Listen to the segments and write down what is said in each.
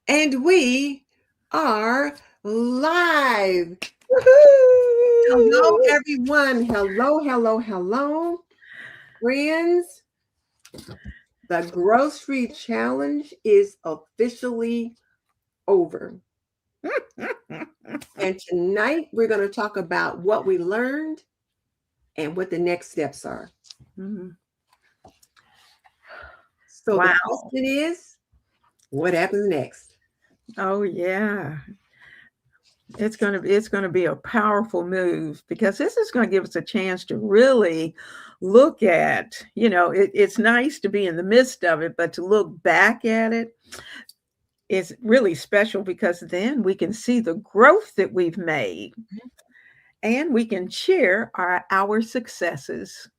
And we are live. Hello, Woohoo! everyone. Hello, hello, hello. Friends, the grocery challenge is officially over. And tonight we're going to talk about what we learned and what the next steps are. Mhm. So the Wow. question is, what happens next? Oh yeah. It's gonna be a powerful move because this is gonna give us a chance to really look at, it's nice to be in the midst of it, but to look back at it is really special because then we can see the growth that we've made and we can cheer our successes.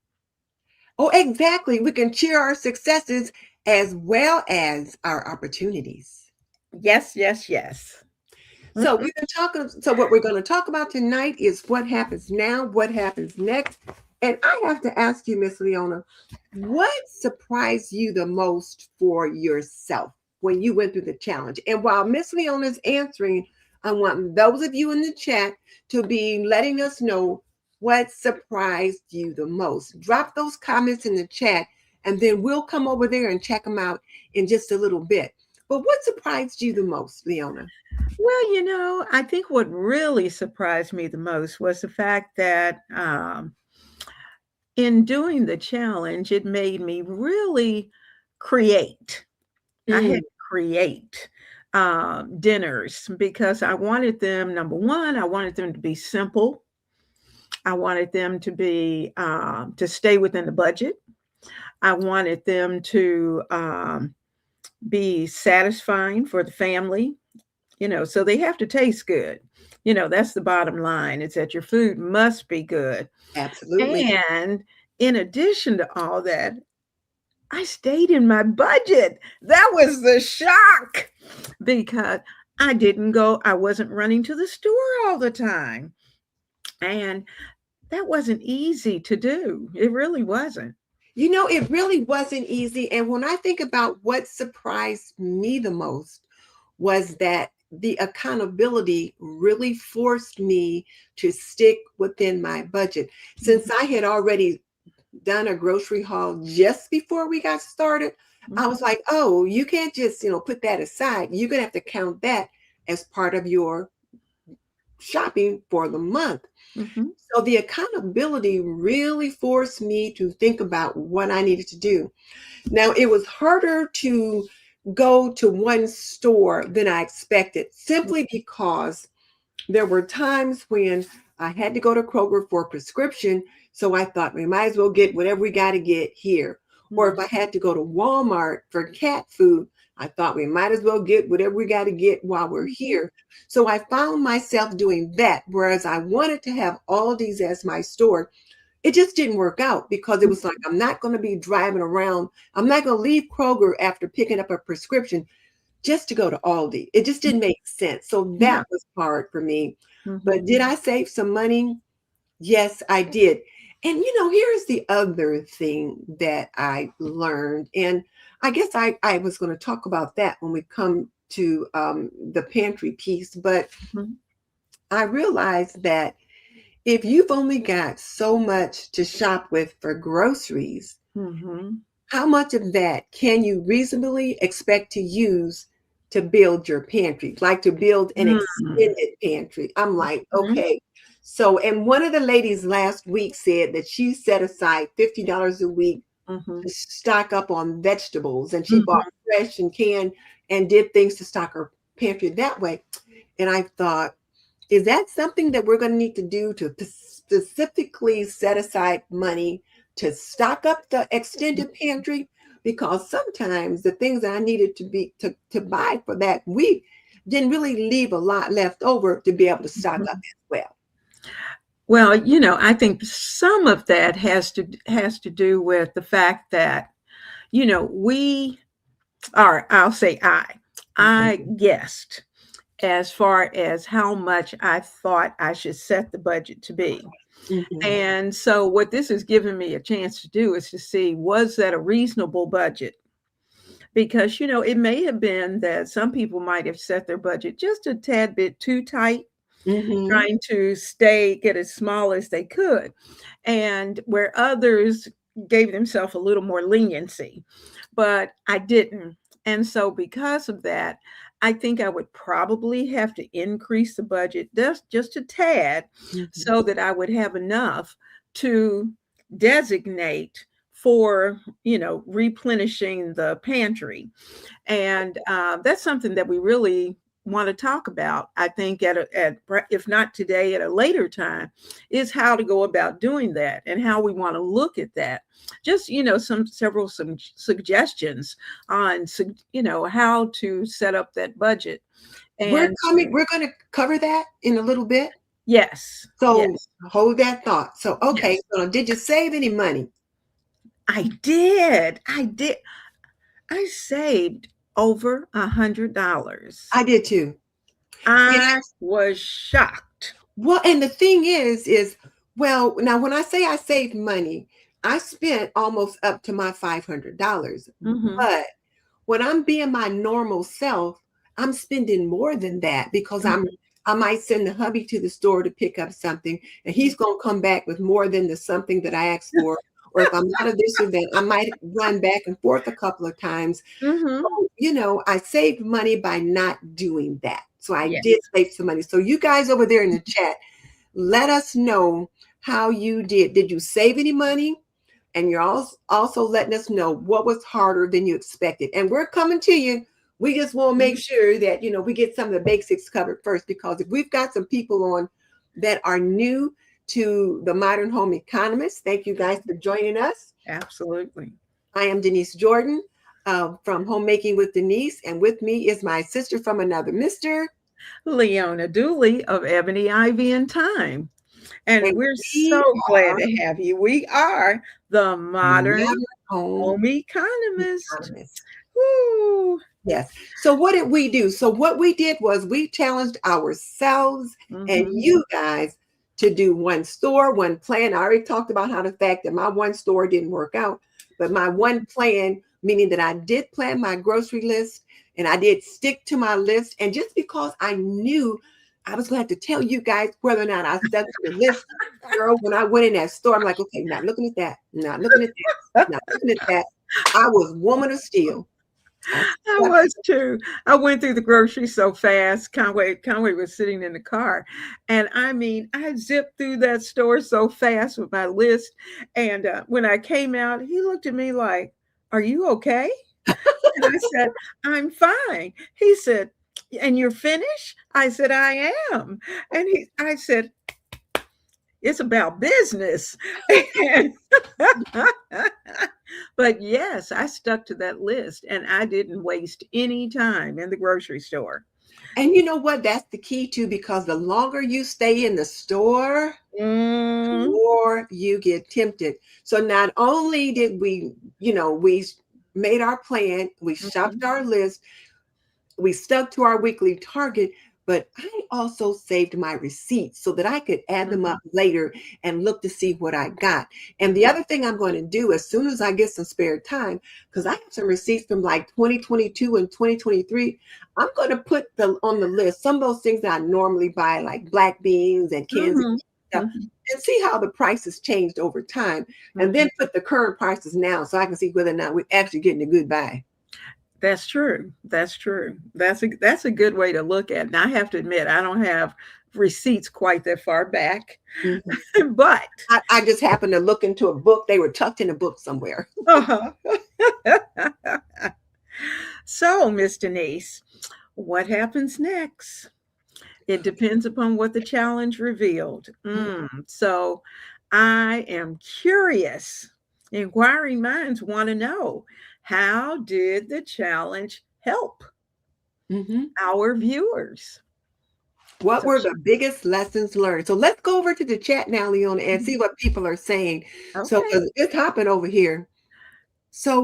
Oh, exactly. We can cheer our successes as well as our opportunities. Yes, yes, yes. So we've been talking. So what we're going to talk about tonight is what happens now, what happens next. And I have to ask you, Miss Leona, what surprised you the most for yourself when you went through the challenge? And while Miss Leona's answering, I want those of you in the chat to be letting us know what surprised you the most. Drop those comments in the chat, and then we'll come over there and check them out in just a little bit. But what surprised you the most, Leona? Well, I think what really surprised me the most was the fact that in doing the challenge, it made me really create. I had Mm, to create dinners because I wanted them, number one, I wanted them to be simple. I wanted them to stay within the budget. I wanted them to be satisfying for the family. So they have to taste good. That's the bottom line. It's that your food must be good. absolutely. And in addition to all that, I stayed in my budget. That was the shock because I wasn't running to the store all the time. And that wasn't easy to do. It really wasn't. It really wasn't easy. And when I think about what surprised me the most was that the accountability really forced me to stick within my budget. Since I had already done a grocery haul just before we got started, I Mhm. was like, oh, you can't just, put that aside. You're going to have to count that as part of your shopping for the month. Mhm. So the accountability really forced me to think about what I needed to do. Now, it was harder to go to one store than I expected simply because there were times when I had to go to Kroger for a prescription. So I thought we might as well get whatever we got to get here. Or if Mhm. I had to go to Walmart for cat food, I thought we might as well get whatever we got to get while we're Mhm. here. So I found myself doing that. Whereas I wanted to have Aldi's as my store, it just didn't work out because it was like, I'm not going to be driving around. I'm not going to leave Kroger after picking up a prescription just to go to Aldi. It just didn't make sense. So Yeah. that was hard for me. Mhm. But did I save some money? Yes, I did. And here's the other thing that I learned. And I guess I was going to talk about that when we come to the pantry piece. But Mhm. I realized that if you've only got so much to shop with for groceries, Mhm. how much of that can you reasonably expect to use to build your pantry, like to build an Mm. extended pantry? I'm like, Mhm. okay. So, and one of the ladies last week said that she set aside $50 a week Mhm. to stock up on vegetables, and she bought Mhm. fresh and canned and did things to stock her pantry that way. And I thought, is that something that we're going to need to do to specifically set aside money to stock up the extended pantry? Because sometimes the things that I needed to buy for that week didn't really leave a lot left over to be able to stock up Mhm. as well. Well, I think some of that has to do with the fact that, we are, I'll say I Mhm, guessed as far as how much I thought I should set the budget to be. mhm, And so what this has given me a chance to do is to see, was that a reasonable budget? because it may have been that some people might have set their budget just a tad bit too tight, Mm-hmm. trying to get as small as they could, and where others gave themselves a little more leniency, but I didn't. And so because of that, I think I would probably have to increase the budget just a tad, Mm-hmm. so that I would have enough to designate for replenishing the pantry. And that's something that we really want to talk about. I think if not today, at a later time, is how to go about doing that and how we want to look at that. Just some suggestions on how to set up that budget. We're And coming, we're going to cover that in a little bit. yes, So yes, hold that thought. So, okay, yes, so did you save any money? I did. I saved over $100. I did too. I was shocked. Well, and the thing is, well, now when I say I saved money, I spent almost up to my $500. Hmm. But when I'm being my normal self, I'm spending more than that because I might send the hubby to the store to pick up something, and he's gonna come back with more than the something that I asked for. Or if I'm out of this or that, I might run back and forth a couple of times. Hmm. I saved money by not doing that. So I did Yes. save some money. So you guys over there in the chat, let us know how you did. Did you save any money? And you're also letting us know what was harder than you expected. And we're coming to you. We just want to make sure that, we get some of the basics covered first, because if we've got some people on that are new to the Modern Home Economists, thank you guys for joining us. Absolutely. I am Denise Jordan from Homemaking with Denise, and with me is my sister from another mister. Leona Dooley of Ebony, Ivy, and Time. And And we're we so glad are to have you. We are the Modern Modern Home Home Economist. Economists. Woo. Yes. So what did we do? So what we did was we challenged ourselves and Hmm. you guys to do one store, one plan. I already talked about how the fact that my one store didn't work out, but my one plan, meaning that I did plan my grocery list and I did stick to my list. And just because I knew I was going to have to tell you guys whether or not I stuck to the list, girl, when I went in that store, I'm like, okay, not looking at that, not looking at that, not looking at that. I was woman of steel. I I stuck. was too. I went through the grocery so fast. Conway was sitting in the car. And I mean, I zipped through that store so fast with my list. And when I came out, he looked at me like, "Are you okay?" And I said, "I'm fine." He said, "And you're finished?" I said, "I am." And I said, "It's about business." And but yes, I stuck to that list and I didn't waste any time in the grocery store. And you know what? That's the key too, because the longer you stay in the store, the Mm, more you get tempted. So not only did we made our plan, we shopped mhm, our list, we stuck to our weekly target, but I also saved my receipts so that I could add them mhm, up later and look to see what I got. And the mhm, other thing I'm going to do as soon as I get some spare time, because I have some receipts from like 2022 and 2023, I'm going to put on the list some of those things that I normally buy, like black beans and cans of mhm, stuff, mhm, and see how the prices changed over time, and mhm. then put the current prices now so I can see whether or not we're actually getting a good buy. That's true. That's true. That's a good way to look at it. Now, I have to admit, I don't have receipts quite that far back, Mhm. but I just happened to look into a book. They were tucked in a book somewhere. uh-huh. So, Miss Denise, what happens next? It depends upon what the challenge revealed. So I am curious. Inquiring minds want to know, how did the challenge help Mhm. our viewers? What So, were the biggest lessons learned? So let's go over to the chat now, Leona, and see what people are saying. So okay. 'cause it's hopping over here. So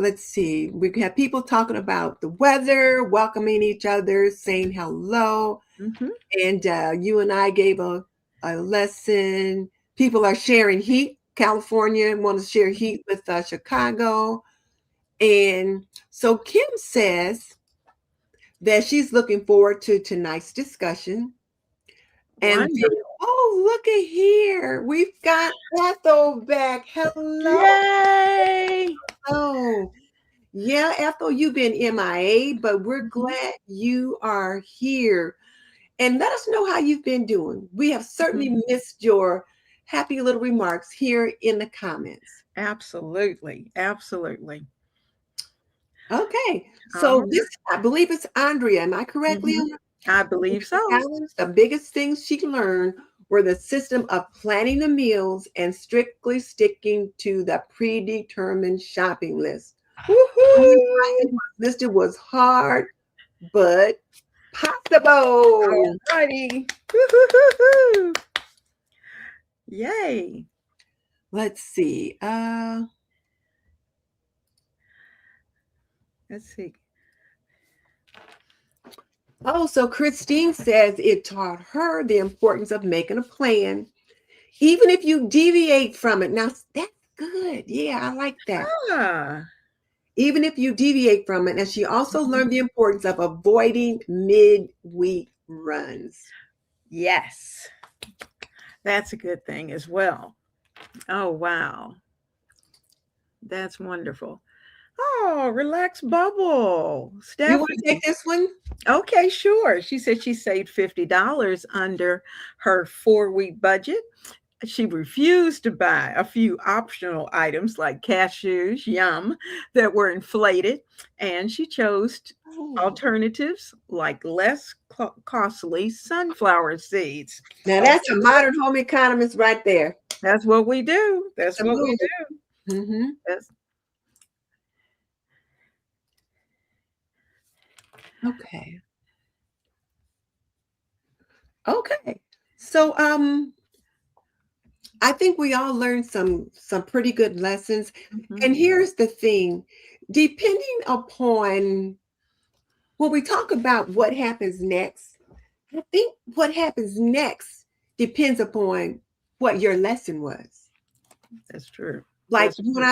let's see. We have people talking about the weather, welcoming each other, saying hello. Hmm. And you and I gave a lesson. People are sharing heat. California want to share heat with Chicago. And so Kim says that she's looking forward to tonight's discussion. And then, Wonderful. oh, look at here. We've got Ethel back. Hello. Yay. Oh, yeah, Ethel, you've been MIA, but we're Mhm, glad you are here. And let us know how you've been doing. We have certainly mhm. missed your happy little remarks here in the comments. Absolutely. Absolutely. Okay, All so this, I believe it's Andrea. Am I right. correctly Mhm. on I believe the so. challenge? The biggest things she learned were the system of planning the meals and strictly sticking to the predetermined shopping list. Only Woohoo. item listed was hard but possible. All righty. Woo-hoo-hoo-hoo. Yay. Let's see. Let's see. Oh, so Christine says it taught her the importance of making a plan, even if you deviate from it. Now, that's good. Yeah, I like that. Ah. Even if you deviate from it. And she also Mhm. learned the importance of avoiding midweek runs. Yes. That's a good thing as well. Oh, wow. That's wonderful. Oh, relax bubble. You want to take Stephanie. this one? Okay, sure. She said she saved $50 under her 4-week budget. She refused to buy a few optional items like cashews, yum, that were inflated, and she chose Oh, alternatives like less costly sunflower seeds. now Oh, that's a modern home economist right there. that's what we do. That's what we Absolutely. do. Hmm. That's, Okay. Okay. So I think we all learned some pretty good lessons. mhm, And here's the thing, depending upon when we talk about what happens next, I think what happens next depends upon what your lesson was. that's true. Like That's when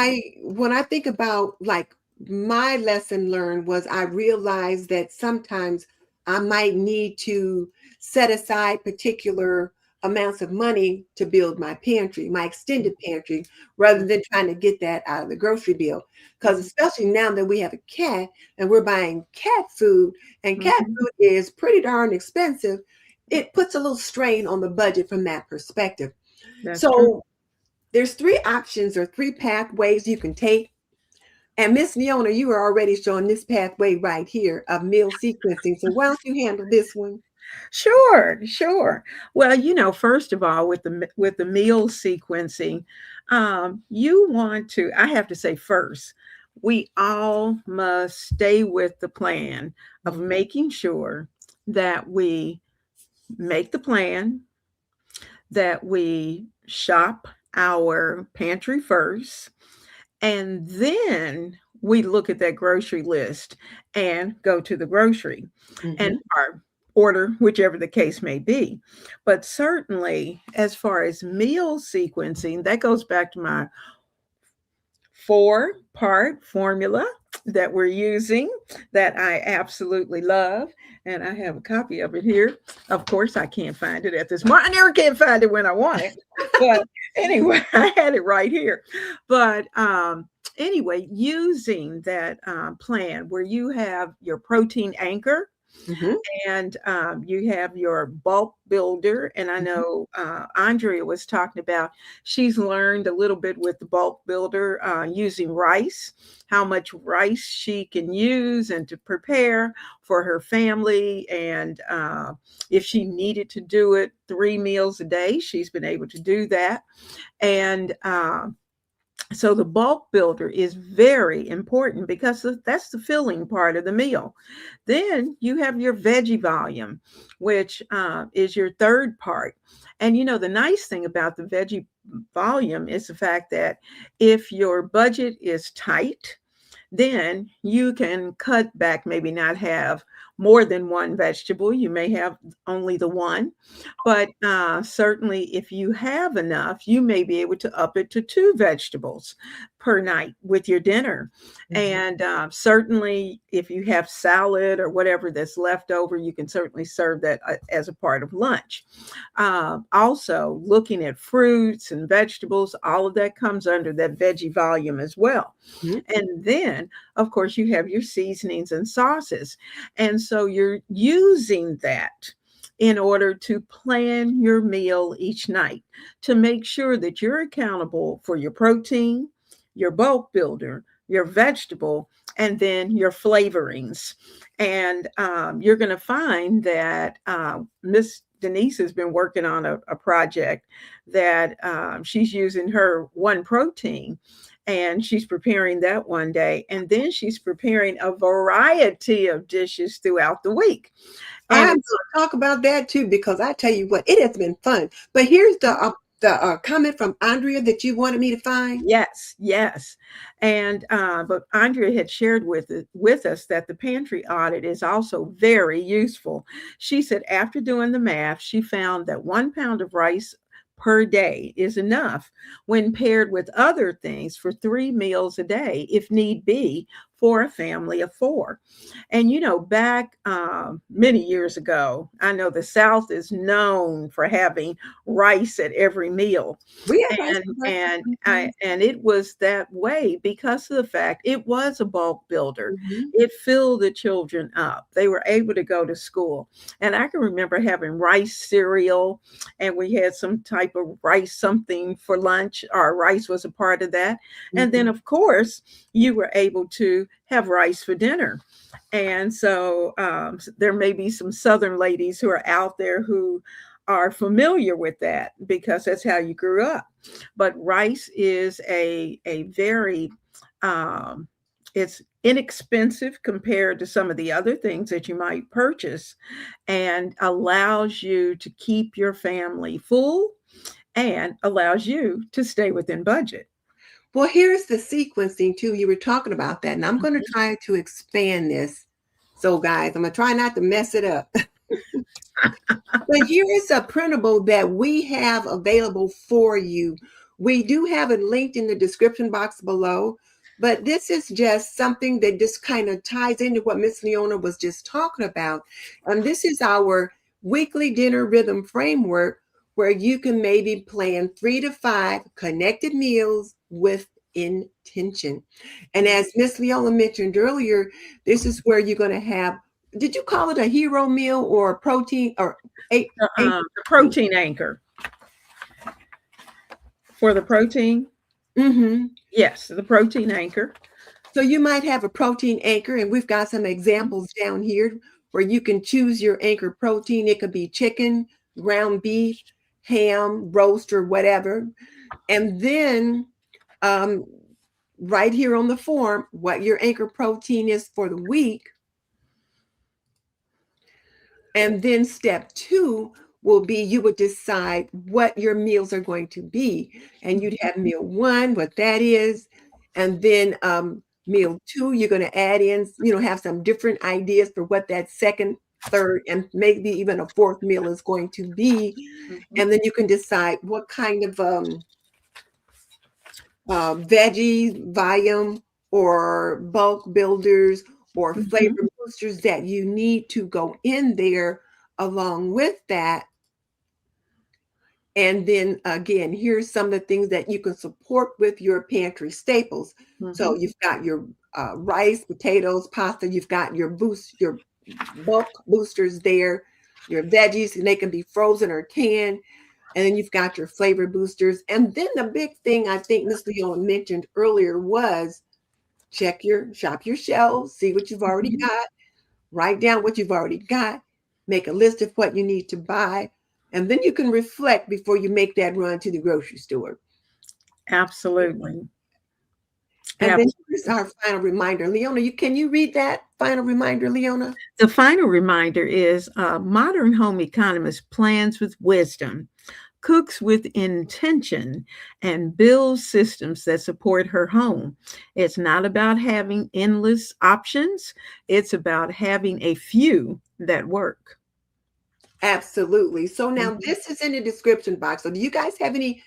true. I think about like my lesson learned was I realized that sometimes I might need to set aside particular amounts of money to build my pantry, my extended pantry, rather than trying to get that out of the grocery bill. Because Mhm, especially now that we have a cat and we're buying cat food, and cat mhm. food is pretty darn expensive, it puts a little strain on the budget from that perspective. That's true. So there's three options or three pathways you can take. And Miss Leona, you are already showing this pathway right here of meal sequencing. So why don't you handle this one? Sure, sure. Well, first of all, with the meal sequencing, you want to. I have to say first, we all must stay with the plan of Mhm. making sure that we make the plan, that we shop our pantry first, and then we look at that grocery list and go to the grocery and Mhm. or order whichever the case may be. But certainly, as far as meal sequencing, that goes back to my 4-part formula that we're using that I absolutely love. And I have a copy of it here. Of course, I can't find it at this moment. I never can find it when I want it. But anyway, I had it right here. But anyway, using that plan where you have your protein anchor Mhm. and you have your bulk builder. And I Mhm. know Andrea was talking about she's learned a little bit with the bulk builder using rice, how much rice she can use and to prepare for her family. And if she needed to do it 3 meals a day, she's been able to do that. And so the bulk builder is very important because that's the filling part of the meal. Then you have your veggie volume, which is your third part. And the nice thing about the veggie volume is the fact that if your budget is tight, then you can cut back, maybe not have more than one vegetable. You may have only the one, but certainly if you have enough, you may be able to up it to two vegetables. per night with your dinner. And certainly, if you have salad or whatever that's left over, you can certainly serve that as a part of lunch. Also, looking at fruits and vegetables, all of that comes under that veggie volume as well. Mhm. And then, of course, you have your seasonings and sauces. And so you're using that in order to plan your meal each night to make sure that you're accountable for your protein, your bulk builder, your vegetable, and then your flavorings. And you're going to find that Miss Denise has been working on a project that she's using her one protein, and she's preparing that one day. And then she's preparing a variety of dishes throughout the week. I'm And going to talk about that too, because I tell you what, it has been fun. But here's the comment from Andrea that you wanted me to find. yes, yes. And but Andrea had shared with us that the pantry audit is also very useful. She said after doing the math, she found that 1 pound of rice per day is enough when paired with other things for 3 meals a day, if need be, for a family of four. And back many years ago, I know the South is known for having rice at every meal, We have rice and for breakfast and I sometimes. and it was that way because of the fact it was a bulk builder. Mhm. It filled the children up. They were able to go to school. And I can remember having rice cereal, and we had some type of rice something for lunch. Our rice was a part of that. And then, Mhm. of course, you were able to have rice for dinner. And so there may be some Southern ladies who are out there who are familiar with that because that's how you grew up. But rice is a very it's inexpensive compared to some of the other things that you might purchase, and allows you to keep your family full and allows you to stay within budget. Well, here's the sequencing too. You were talking about that, and I'm going to Mhm. try to expand this. So, guys, I'm going to try not to mess it up. But here is a printable that we have available for you. We do have it linked in the description box below, but this is just something that just kind of ties into what Miss Leona was just talking about. And this is our weekly dinner rhythm framework where you can maybe plan 3 to 5 connected meals with intention. And as Miss Leona mentioned earlier, this is where you're going to have, did you call it a hero meal or a protein or a, a The protein anchor for the protein. mm-hmm. Yes, the protein anchor. So you might have a protein anchor, and we've got some Mhm. examples down here where you can choose your anchor protein. It could be chicken, ground beef, ham, roast, or whatever. And then um, right here on the form, what your anchor protein is for the week. And then step 2 will be you would decide what your meals are going to be. And you'd have meal 1, what that is. And then meal 2, you're going to add in, have some different ideas for what that second, third, and maybe even a fourth meal is going to be. Mhm. And then you can decide what kind of veggies, volume, or bulk builders or Mhm. flavor boosters that you need to go in there along with that. And then again, here's some of the things that you can support with your pantry staples. So Mhm. you've got your rice, potatoes, pasta. You've got your bulk boosters there, your veggies, and they can be frozen or canned. And then you've got your flavor boosters. And then the big thing I think Miss Leona mentioned earlier was shop your shelves, see what you've already Mhm. got, write down what you've already got, make a list of what you need to buy, and then you can reflect before you make that run to the grocery store. Absolutely. And then here's Absolutely. our final reminder. Leona, can you read that final reminder, Leona? The final reminder is Modern Home Economist plans with wisdom, cooks with intention, and builds systems that support her home. It's not about having endless options, it's about having a few that work. Absolutely. So now Mhm. this is in the description box. So do you guys have any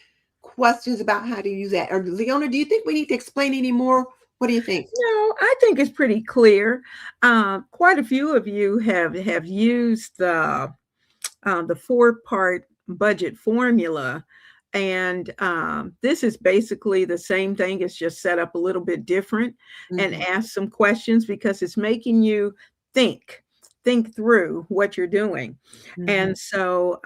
questions about how to use that? Or Leona, do you think we need to explain any more? What do you think? No, I think it's pretty clear. Quite a few of you have used the four-part budget formula. And this is basically the same thing. It's just set up a little bit different and Mhm, ask some questions because it's making you think, think through what you're doing. mhm. And so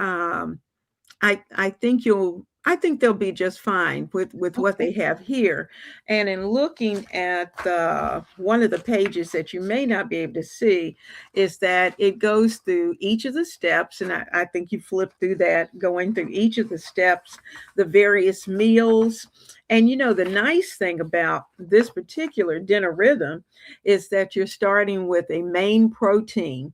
I think they'll be just fine with what Okay. they have here. And in looking at one of the pages that you may not be able to see is that it goes through each of the steps, and I think you flip through that, going through each of the steps, the various meals. And the nice thing about this particular dinner rhythm is that you're starting with a main protein.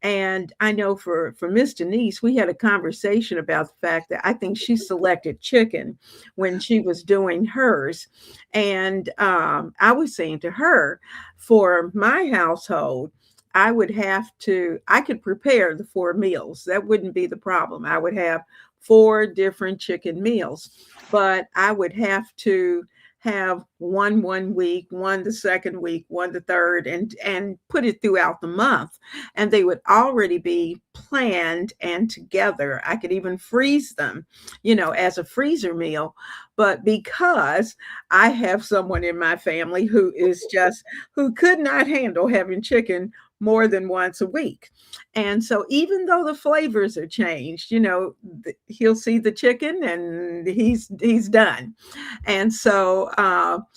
And I know for Miss Denise, we had a conversation about the fact that I think she selected chicken when she was doing hers. And I was saying to her, for my household, I could prepare the four meals. That wouldn't be the problem. I would have four different chicken meals, but I would have to have one week, one the second week, one the third, and put it throughout the month, and they would already be planned and together. I could even freeze them, as a freezer meal. But because I have someone in my family who could not handle having chicken more than once a week. And so even though the flavors are changed, he'll see the chicken and he's done. And so I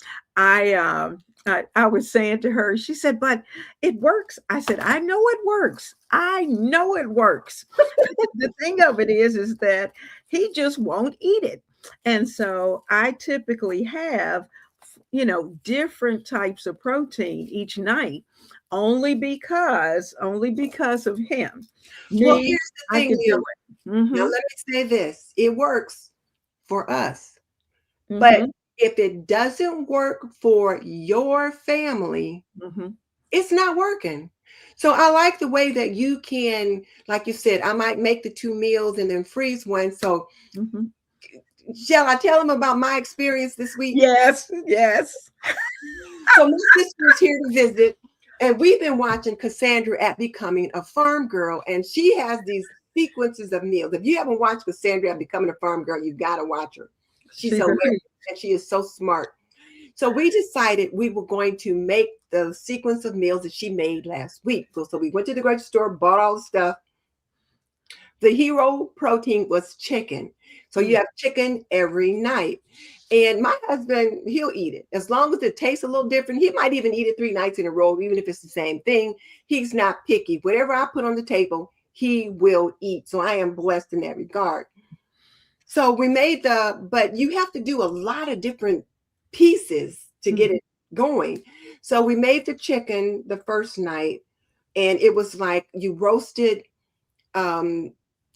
was saying to her, she said, but it works. I said, I know it works. I know it works. The thing of it is that he just won't eat it. And so I typically have, different types of protein each night only because of him. Well, Me, here's the I thing, could do Leona. it. Now, Mm-hmm. let me say this. It works for us. But Mm-hmm. if it doesn't work for your family, Mm-hmm. it's not working. So I like the way that you can, like you said, I might make the two meals and then freeze one. So Mm-hmm. shall I tell them about my experience this week? Yes, yes. So my sister is here to visit, and we've been watching Cassandra at Becoming a Farm Girl, and she has these sequences of meals. If you haven't watched Cassandra at Becoming a Farm Girl, you got to watch her. She's She's hilarious, right. and she is so smart. So we decided we were going to make the sequence of meals that she made last week. So we went to the grocery store, bought all the stuff. The hero protein was chicken. So you Mm, have chicken every night. And my husband, he'll eat it. As long as it tastes a little different, he might even eat it 3 nights in a row, even if it's the same thing. He's not picky. Whatever I put on the table, he will eat. So I am blessed in that regard. So we made but you have to do a lot of different pieces to get mhm, it going. So we made the chicken the first night, and it was like you roasted um,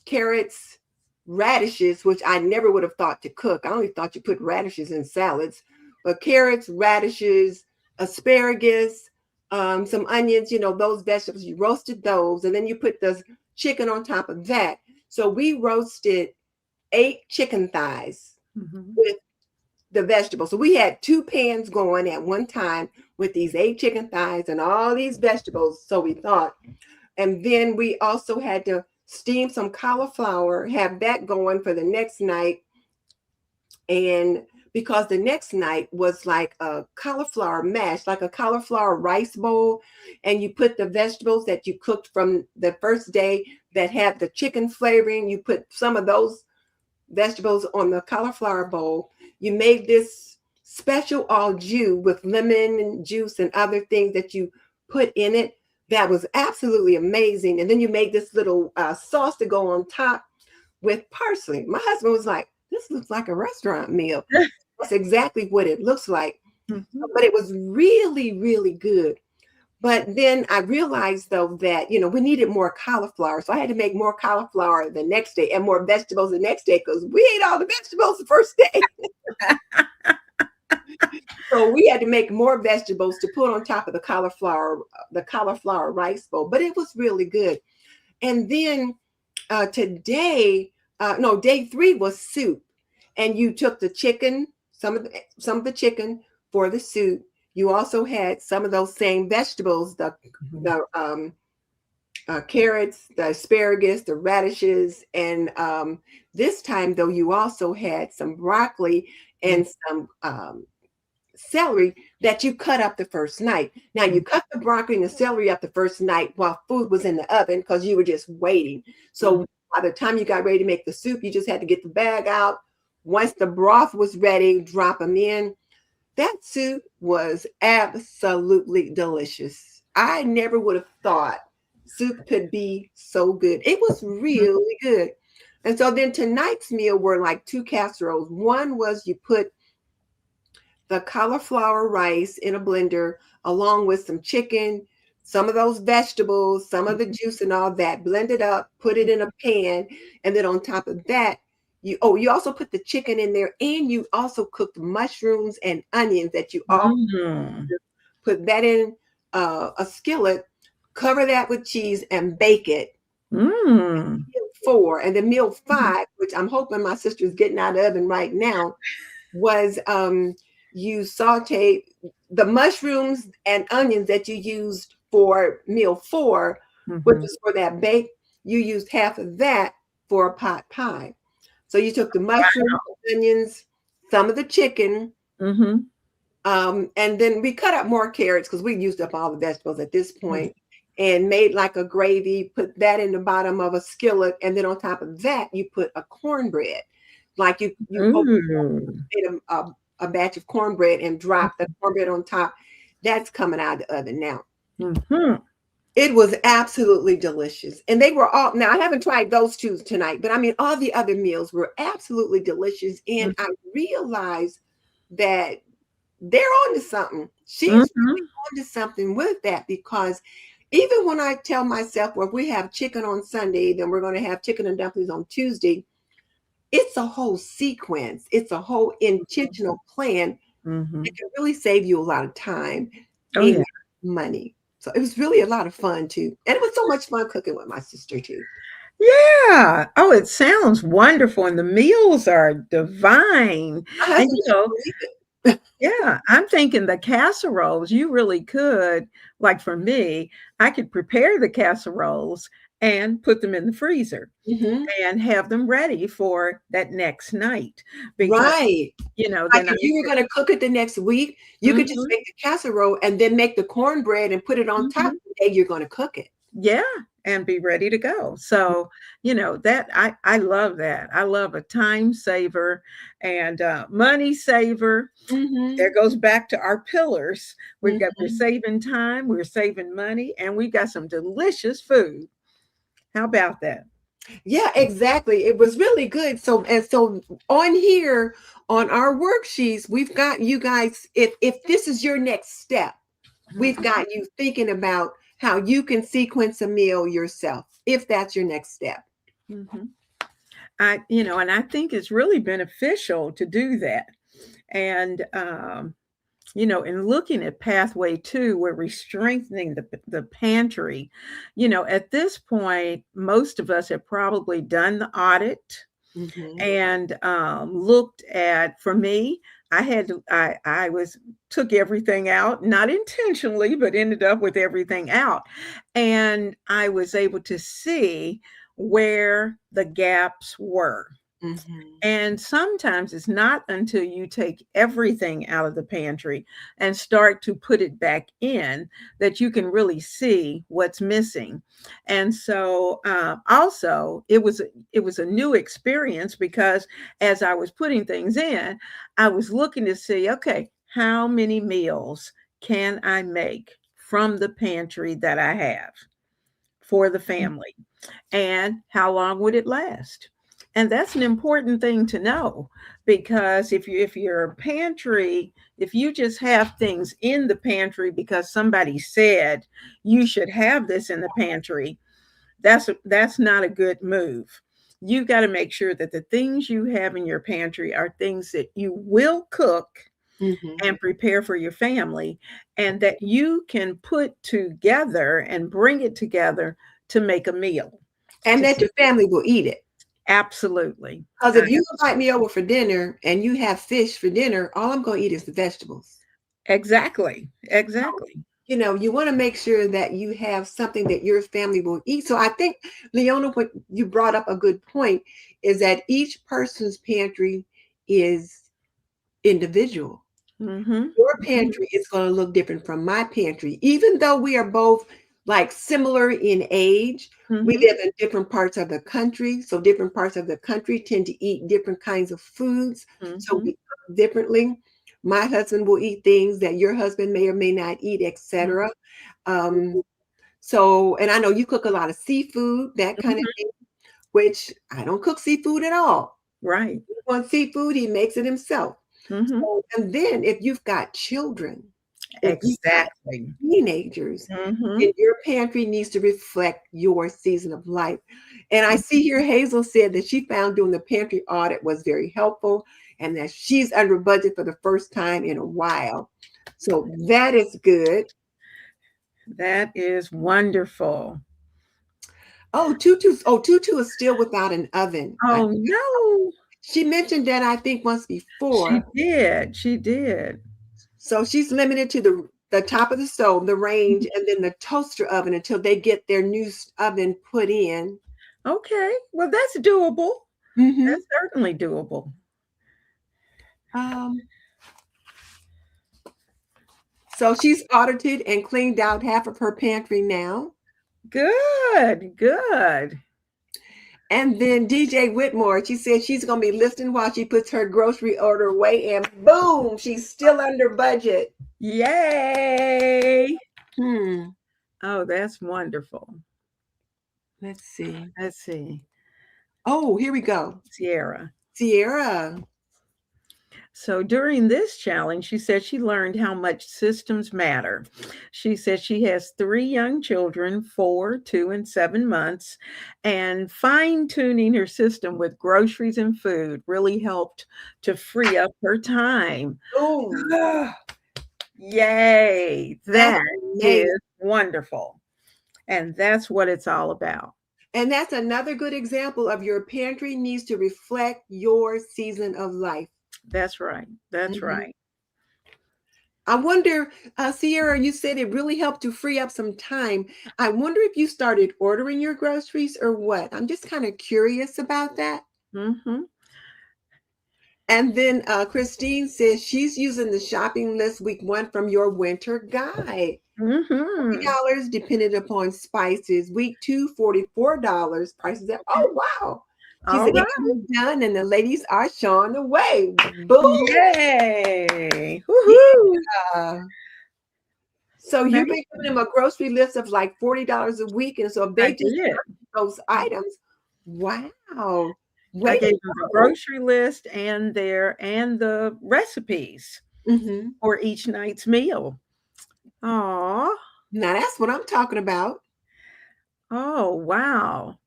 carrots, radishes, which I never would have thought to cook. I only thought you put radishes in salads, but carrots, radishes, asparagus, some onions, those vegetables. You roasted those, and then you put the chicken on top of that. So we roasted 8 chicken thighs mhm. with the vegetables. So we had 2 pans going at one time with these 8 chicken thighs and all these vegetables. So we thought. And then we also had to steam some cauliflower, have that going for the next night. And because the next night was like a cauliflower mash, like a cauliflower rice bowl, and you put the vegetables that you cooked from the first day that had the chicken flavoring, you put some of those vegetables on the cauliflower bowl. You made this special au jus with lemon and juice and other things that you put in it. That was absolutely amazing. And then you made this little sauce to go on top with parsley. My husband was like, "This looks like a restaurant meal." That's exactly what it looks like. Mhm. But it was really, really good. But then I realized though that we needed more cauliflower, so I had to make more cauliflower the next day and more vegetables the next day because we ate all the vegetables the first day. So we had to make more vegetables to put on top of the cauliflower rice bowl. But it was really good. And then today, no, day 3 was soup. and you took the chicken, some of the chicken for the soup. You also had some of those same vegetables, Mhm. the carrots, the asparagus, the radishes, and this time though you also had some broccoli Mm, and some celery that you cut up the first night. Now you mm, cut the broccoli and the celery up the first night while food was in the oven because you were just waiting. mhm, So by the time you got ready to make the soup, you just had to get the bag out. Once the broth was ready, drop them in. That soup was absolutely delicious. I never would have thought soup could be so good. It was mhm, really good. And so then tonight's meal were like two casseroles. One was you put the cauliflower rice in a blender along with some chicken, some of those vegetables, some of the juice and all that, blend it up, put it in a pan, and then on top of that, you also put the chicken in there and you also cooked mushrooms and onions that you all mm, put that in a skillet, cover that with cheese and bake it. mm, Meal four and then meal mhm, five, which I'm hoping my sister's getting out of the oven right now, was you sauteed the mushrooms and onions that you used for meal four, which mhm. was for that bake. You used half of that for a pot pie. So you took the mushrooms, the onions, some of the chicken, Mhm, and then we cut up more carrots because we used up all the vegetables at this mhm. point, and made like a gravy, put that in the bottom of a skillet, and then on top of that, you put a cornbread. Like you open Ooh. made a batch of cornbread and drop the cornbread on top. That's coming out of the oven now. Mhm, It was absolutely delicious. And they were all, now I haven't tried those two tonight, but I mean, all the other meals were absolutely delicious. And I realized that they're on to something. She's really mhm, on to something with that because even when I tell myself, well, if we have chicken on Sunday, then we're going to have chicken and dumplings on Tuesday, it's a whole sequence, it's a whole intentional plan mhm. that can really save you a lot of time Oh, and yeah. money. So it was really a lot of fun too. And it was so much fun cooking with my sister too. Yeah. Oh, it sounds wonderful, and the meals are divine. My And, husband couldn't believe it. yeah, I'm thinking the casseroles, you really could, like for me, I could prepare the casseroles and put them in the freezer Mhm. and have them ready for that next night because, Right. Like then I if you were could. going to cook it the next week, you could just Mhm, make the casserole and then make the cornbread and put it on top mhm. the day you're going to cook it. Yeah, and be ready to go. So, that I love that. I love a time saver and money saver. There Mhm. goes back to our pillars. We're Mhm. saving time, we're saving money, and we've got some delicious food. How about that? Yeah, exactly. It was really good. So on here on our worksheets, we've got you guys, if this is your next step, we've Mhm, got you thinking about how you can sequence a meal yourself, if that's your next step. mhm. And I think it's really beneficial to do that. And in looking at pathway two, where we're strengthening the pantry, at this point, most of us have probably done the audit Mhm. and looked at. For me, I was took everything out, not intentionally, but ended up with everything out, and I was able to see where the gaps were. Mhm. And sometimes it's not until you take everything out of the pantry and start to put it back in that you can really see what's missing. And so, also, it was a new experience because as I was putting things in, I was looking to see, okay, how many meals can I make from the pantry that I have for the family? And how long would it last? And that's an important thing to know because if your pantry, if you just have things in the pantry because somebody said you should have this in the pantry, that's not a good move. You've got to make sure that the things you have in your pantry are things that you will cook Mhm. and prepare for your family, and that you can put together and bring it together to make a meal. And To that your family will eat it. Absolutely. Because I if you invite me over for dinner and you have fish for dinner, all I'm going to eat is the vegetables. exactly. Exactly. You want to make sure that you have something that your family will eat. So I think, Leona, what you brought up a good point is that each person's pantry is individual. Mhm. Your Mhm. pantry is going to look different from my pantry, even though we are both like similar in age. We Mhm. live in different parts of the country, so different parts of the country tend to eat different kinds of foods, so we Mhm. cook differently. My husband will eat things that your husband may or may not eat, Mhm. etc. um so, and I know you cook a lot of seafood, that kind of Mhm. thing, which I don't cook seafood at all. Right. He wants seafood, he makes it himself. Mhm. So, and then if you've got children, if you've got Exactly. teenagers, then Mhm. your pantry needs to reflect your season of life. And I Mhm. see here Hazel said that she found doing the pantry audit was very helpful and that she's under budget for the first time in a while. So that is good. That is wonderful. Tutu is still without an oven. Oh, no. She mentioned that I think once She before. did. She did. So she's limited to the top of the stove, the range, and then the toaster oven until they get their new oven put in. Okay. Well, that's doable. Hmm. That's certainly doable. Um, so she's audited and cleaned out half of her pantry now. Good. Good. And then DJ Whitmore, she said she's going to be listening while she puts her grocery order away, and boom, she's still under budget. Yay. Hmm. Oh, that's wonderful. Let's see. Let's see. Oh, here we go. Sierra. Sierra. So during this challenge, she said she learned how much systems matter. She said she has 3 young children, 4, 2, and 7 months, and fine tuning her system with groceries and food really helped to free up her time. Boom. Yay! That's That amazing. is wonderful. And that's what it's all about. And that's another good example of your pantry needs to reflect your season of life. That's right. That's Mhm. right. I wonder, Sierra, you said it really helped to free up some time. I wonder if you started ordering your groceries or what. I'm just kind of curious about that. Mm-hmm. And then Christine says she's using the shopping list week one from your winter guide. Mm-hmm. $40 depending upon spices. Week two, $44. Prices at, oh, wow. She All said, right. I'm done and the ladies are showing the way. Boom. Yay! Woohoo! Yeah. So you've been giving them a grocery list of like $40 a week. And so if I they just did. purchase those items, wow. I Way to gave them the go. grocery list and the recipes Hmm. for each night's meal. Aw. Now that's what I'm talking about. Oh, wow.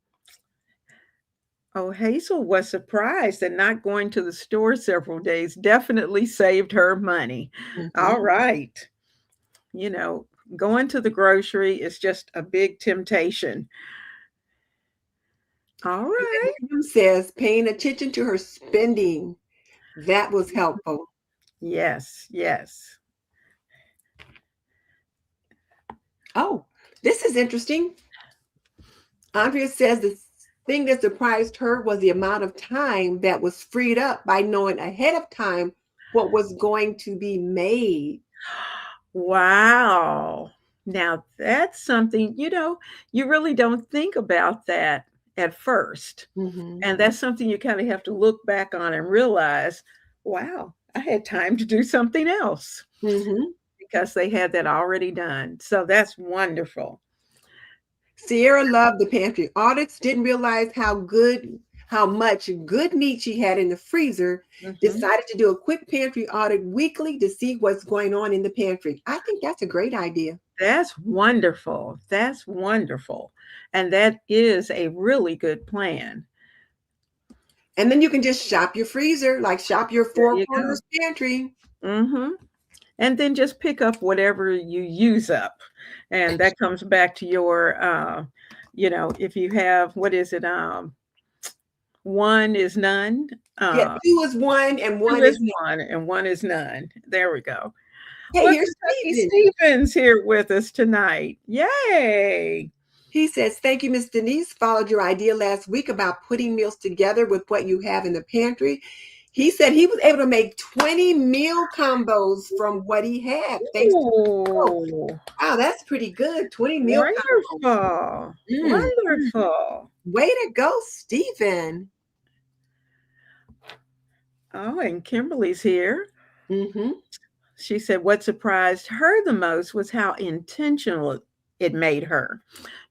Oh, Hazel was surprised that not going to the store several days definitely saved her money. All Hmm. right. You know, going to the grocery is just a big temptation. All And then right. Kim says paying attention to her spending. That was helpful. Yes, yes. Oh, this is interesting. Andrea says the thing that surprised her was the amount of time that was freed up by knowing ahead of time what was going to be made. Wow. Now that's something, you really don't think about that at first. Hmm. And that's something you kind of have to look back on and realize, wow, I had time to do something else Hmm. because they had that already done. So that's wonderful. Sierra loved the pantry audits, didn't realize how much good meat she had in the freezer, Mhm. decided to do a quick pantry audit weekly to see what's going on in the pantry. I think that's a great idea. That's wonderful. That's wonderful. And that is a really good plan. And then you can just shop your freezer, like shop your There four you go. corners pantry. Mhm. And then just pick up whatever you use up. And that comes back to your if you have, one is none. Yeah, Uh, 2 is 1 and two 1 is is none. one and one is none. There we go. Hey, Well, here's Kentucky Stephen. Stevens here with us tonight. Yay! He says, "Thank you, Miss Denise. Followed your idea last week about putting meals together with what you have in the pantry." He said he was able to make 20 meal combos from what he had. Thanks to oh, Ooh, wow, that's pretty good. 20 meal combos. wonderful. Mm, mm. Wonderful. Way to go, Stephen. Oh, and Kimberly's here. Mm-hmm. She said what surprised her the most was how intentional it made her.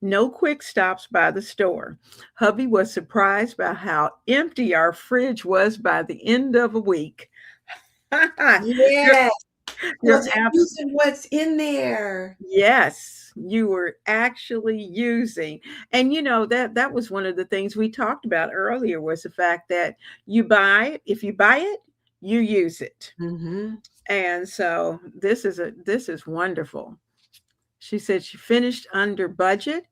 No quick stops by the store. Hubby was surprised by how empty our fridge was by the end of a week. you're, Yes, you're because you're abs- using what's in there. yes, you were actually using. And that was one of the things we talked about earlier was the fact that if you buy it, you use it. Mm-hmm. And so this is wonderful. She said she finished under budget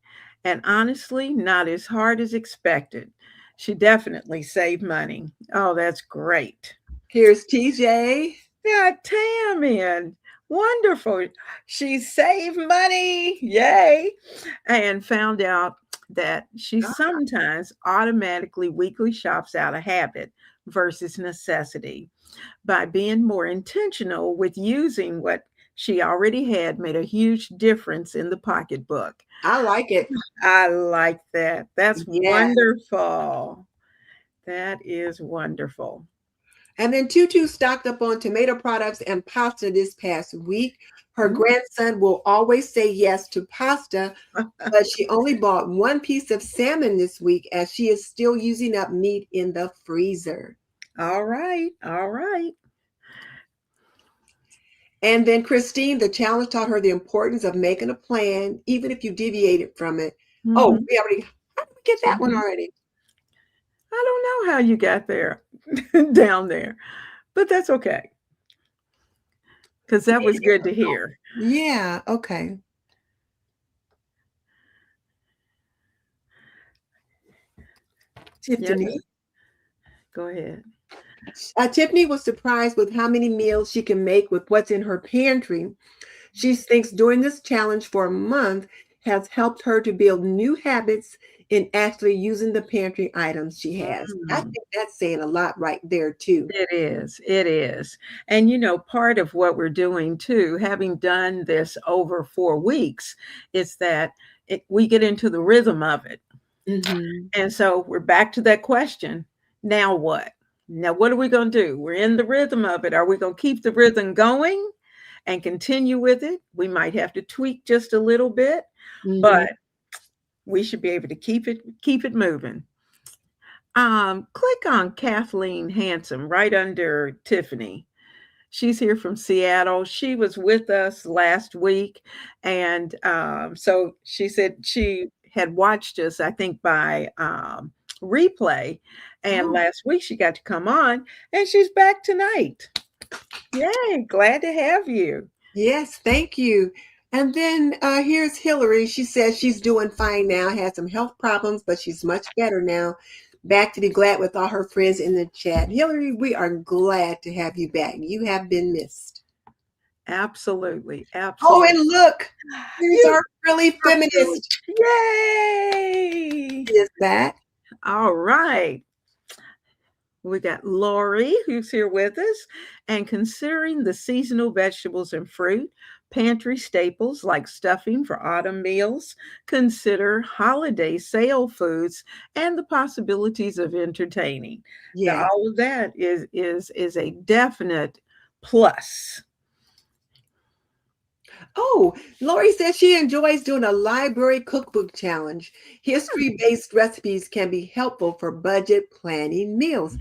and honestly not as hard as expected. She definitely saved money. Oh, that's great. Here's TJ. Yeah, Tammy, wonderful. She saved money. Yay. And found out that she sometimes automatically weekly shops out of habit versus necessity. By being more intentional with using what she already had made a huge difference in the pocketbook. I like it. I like that. That's Yeah. wonderful. That is wonderful. And then Tutu stocked up on tomato products and pasta this past week. Her Mm. grandson will always say yes to pasta, but she only bought one piece of salmon this week as she is still using up meat in the freezer. All right. All right. And then Christine, the challenge taught her the importance of making a plan, even if you deviated from it. Oh, Mhm, how did we get that one mhm. already? I don't know how you got there, down there, but that's okay because that was good to hear. Yeah, okay. Yeah, Tiffany. go ahead. Tiffany was surprised with how many meals she can make with what's in her pantry. She thinks doing this challenge for a month has helped her to build new habits in actually using the pantry items she has. I Mm. think that's saying a lot right there, too. It is. It is. And part of what we're doing too, having done this over 4 weeks, is that we get into the rhythm of it. Hmm. And so we're back to that question. Now what? Now, what are we going to do? We're in the rhythm of it. Are we going to keep the rhythm going and continue with it? We might have to tweak just a little bit, but Hmm. we should be able to keep it moving. Click on Kathleen Handsome right under Tiffany. She's here from Seattle. She was with us last week. And so she said she had watched us, I think, by replay. And Oh, last week she got to come on, and she's back tonight. Yay, glad to have you. yes, thank you. And then here's Hillary. She says she's doing fine now, had some health problems, but she's much better now. Back to be glad with all her friends in the chat. Hillary, we are glad to have you back. You have been missed. Absolutely. Oh, Absolutely. and look, here's You our really are really, feminist. yay. Is that? All right. We got Lori, who's here with us, and considering the seasonal vegetables and fruit, pantry staples like stuffing for autumn meals, consider holiday sale foods and the possibilities of entertaining. Now, Yes. all of that is a definite plus. Oh, Lori says she enjoys doing a library cookbook challenge. History-based recipes can be helpful for budget planning meals.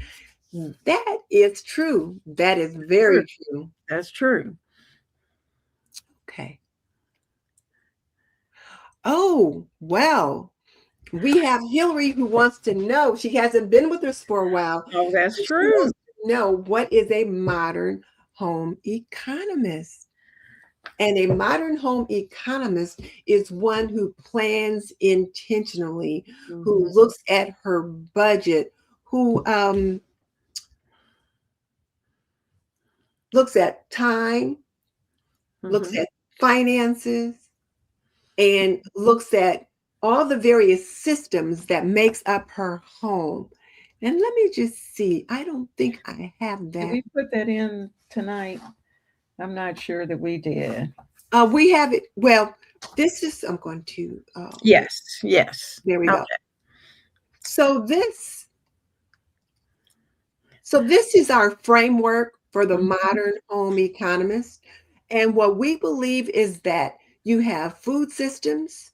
That is true. That is True. very true. That's true. Okay. Oh, well, we have Hillary who wants to know. She hasn't been with us for a while. Oh, that's And she true. wants to know what is a modern home economist. And a modern home economist is one who plans intentionally, who Mhm. looks at her budget, who looks at time, looks Mhm. at finances, and looks at all the various systems that makes up her home. And let me just see. I don't think I have Did that. we put that in tonight? I'm not sure that we did. We have it. Well, this is. I'm going to. Yes, yes. There we go. Okay. So this. So this is our framework for the Mhm, modern home economist, and what we believe is that you have food systems,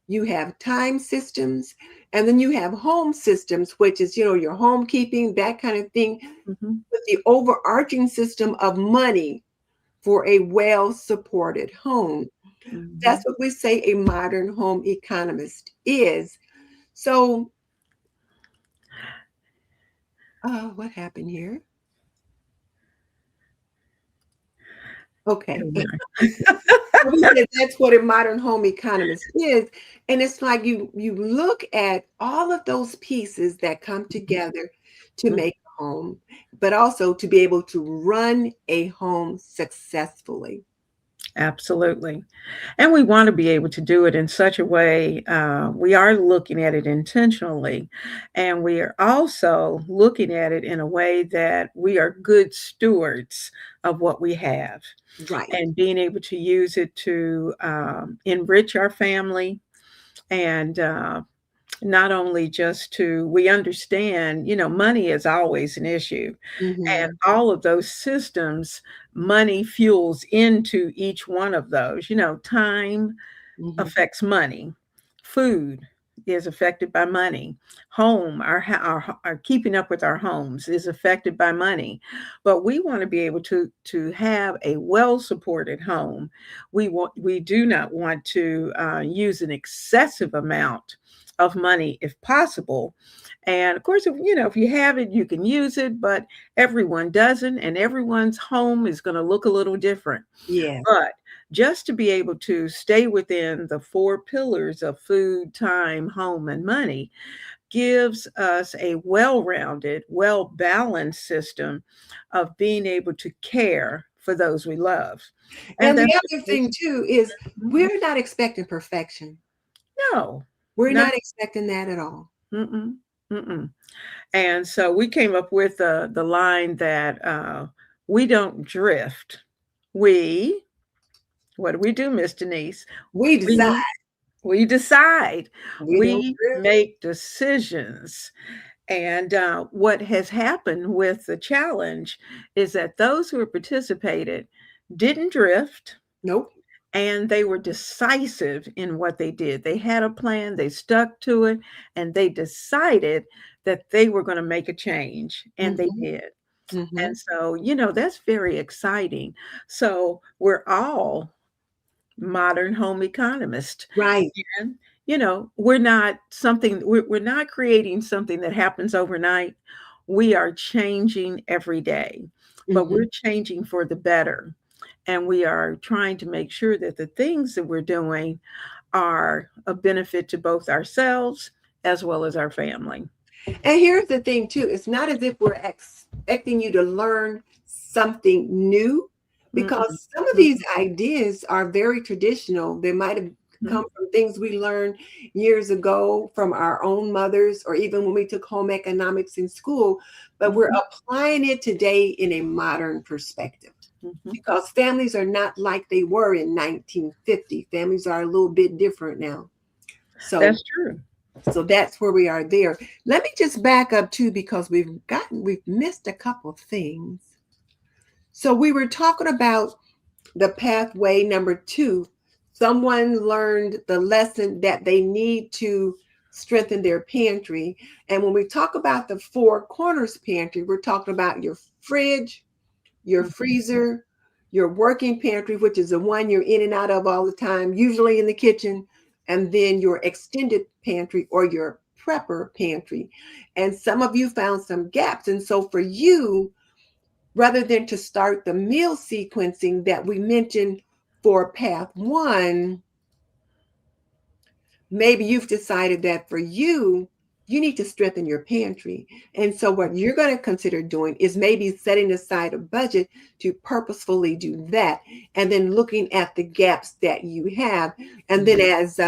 you have time systems, and then you have home systems, which is, your homekeeping, that kind of thing, mhm, with the overarching system of money for a well supported home. That's mhm. what we say a modern home economist is. So, what happened here? Okay. We said that's what a modern home economist is. And it's like you look at all of those pieces that come together to Mhm. make a home, but also to be able to run a home successfully. Absolutely. And we want to be able to do it in such a way, we are looking at it intentionally, and we are also looking at it in a way that we are good stewards of what we have Right. and being able to use it to enrich our family and not only just to, we understand, money is always an issue. And Hmm. all of those systems, money fuels into each one of those. Time Hmm. affects money. Food is affected by money. Home, our keeping up with our homes is affected by money. But we want to be able to have a well supported home. We do not want to use an excessive amount of money if possible. And of course, if you have it, you can use it, but everyone doesn't, and everyone's home is going to look a little different. Yes. But just to be able to stay within the four pillars of food, time, home, and money gives us a well rounded, well balanced system of being able to care for those we love. And And that's the the other thing basic. too is Mhm. we're not expecting perfection. No, We're not. not expecting that at all. Mm-mm, mm-mm. And so we came up with the line that we don't drift. We, what do we do, Miss Denise? We decide. We we decide. We don't We drift. make decisions. And what has happened with the challenge is that those who have participated didn't drift Nope. and they were decisive in what they did. They had a plan, they stuck to it, and they decided that they were going to make a change, and they Hmm. did. Hmm. And so, that's very exciting. So, we're all modern home economists. Right. And, we're not creating something that happens overnight. We are changing every day, but Hmm. we're changing for the better. And we are trying to make sure that the things that we're doing are a benefit to both ourselves as well as our family. And here's the thing, too. It's not as if we're expecting you to learn something new, Mm-mm, because some of these mm-mm, ideas are very traditional. They might have mm-mm, come from things we learned years ago from our own mothers, or even when we took home economics in school, but we're mhm, applying it today in a modern perspective. mhm. Because families are not like they were in 1950. Families are a little bit different now. So That's true. so that's where we are there. Let me just back up too, because we've missed a couple of things. So we were talking about the pathway number 2. Someone learned the lesson that they need to strengthen their pantry. And when we talk about the four corners pantry, we're talking about your fridge, your Mhm, freezer, your working pantry, which is the one you're in and out of all the time, usually in the kitchen, and then your extended pantry or your prepper pantry. And some of you found some gaps. And so for you, rather than to start the meal sequencing that we mentioned for path 1, maybe you've decided that for you, you need to strengthen your pantry. And so what you're going to consider doing is maybe setting aside a budget to purposefully do that, and then looking at the gaps that you have. And then as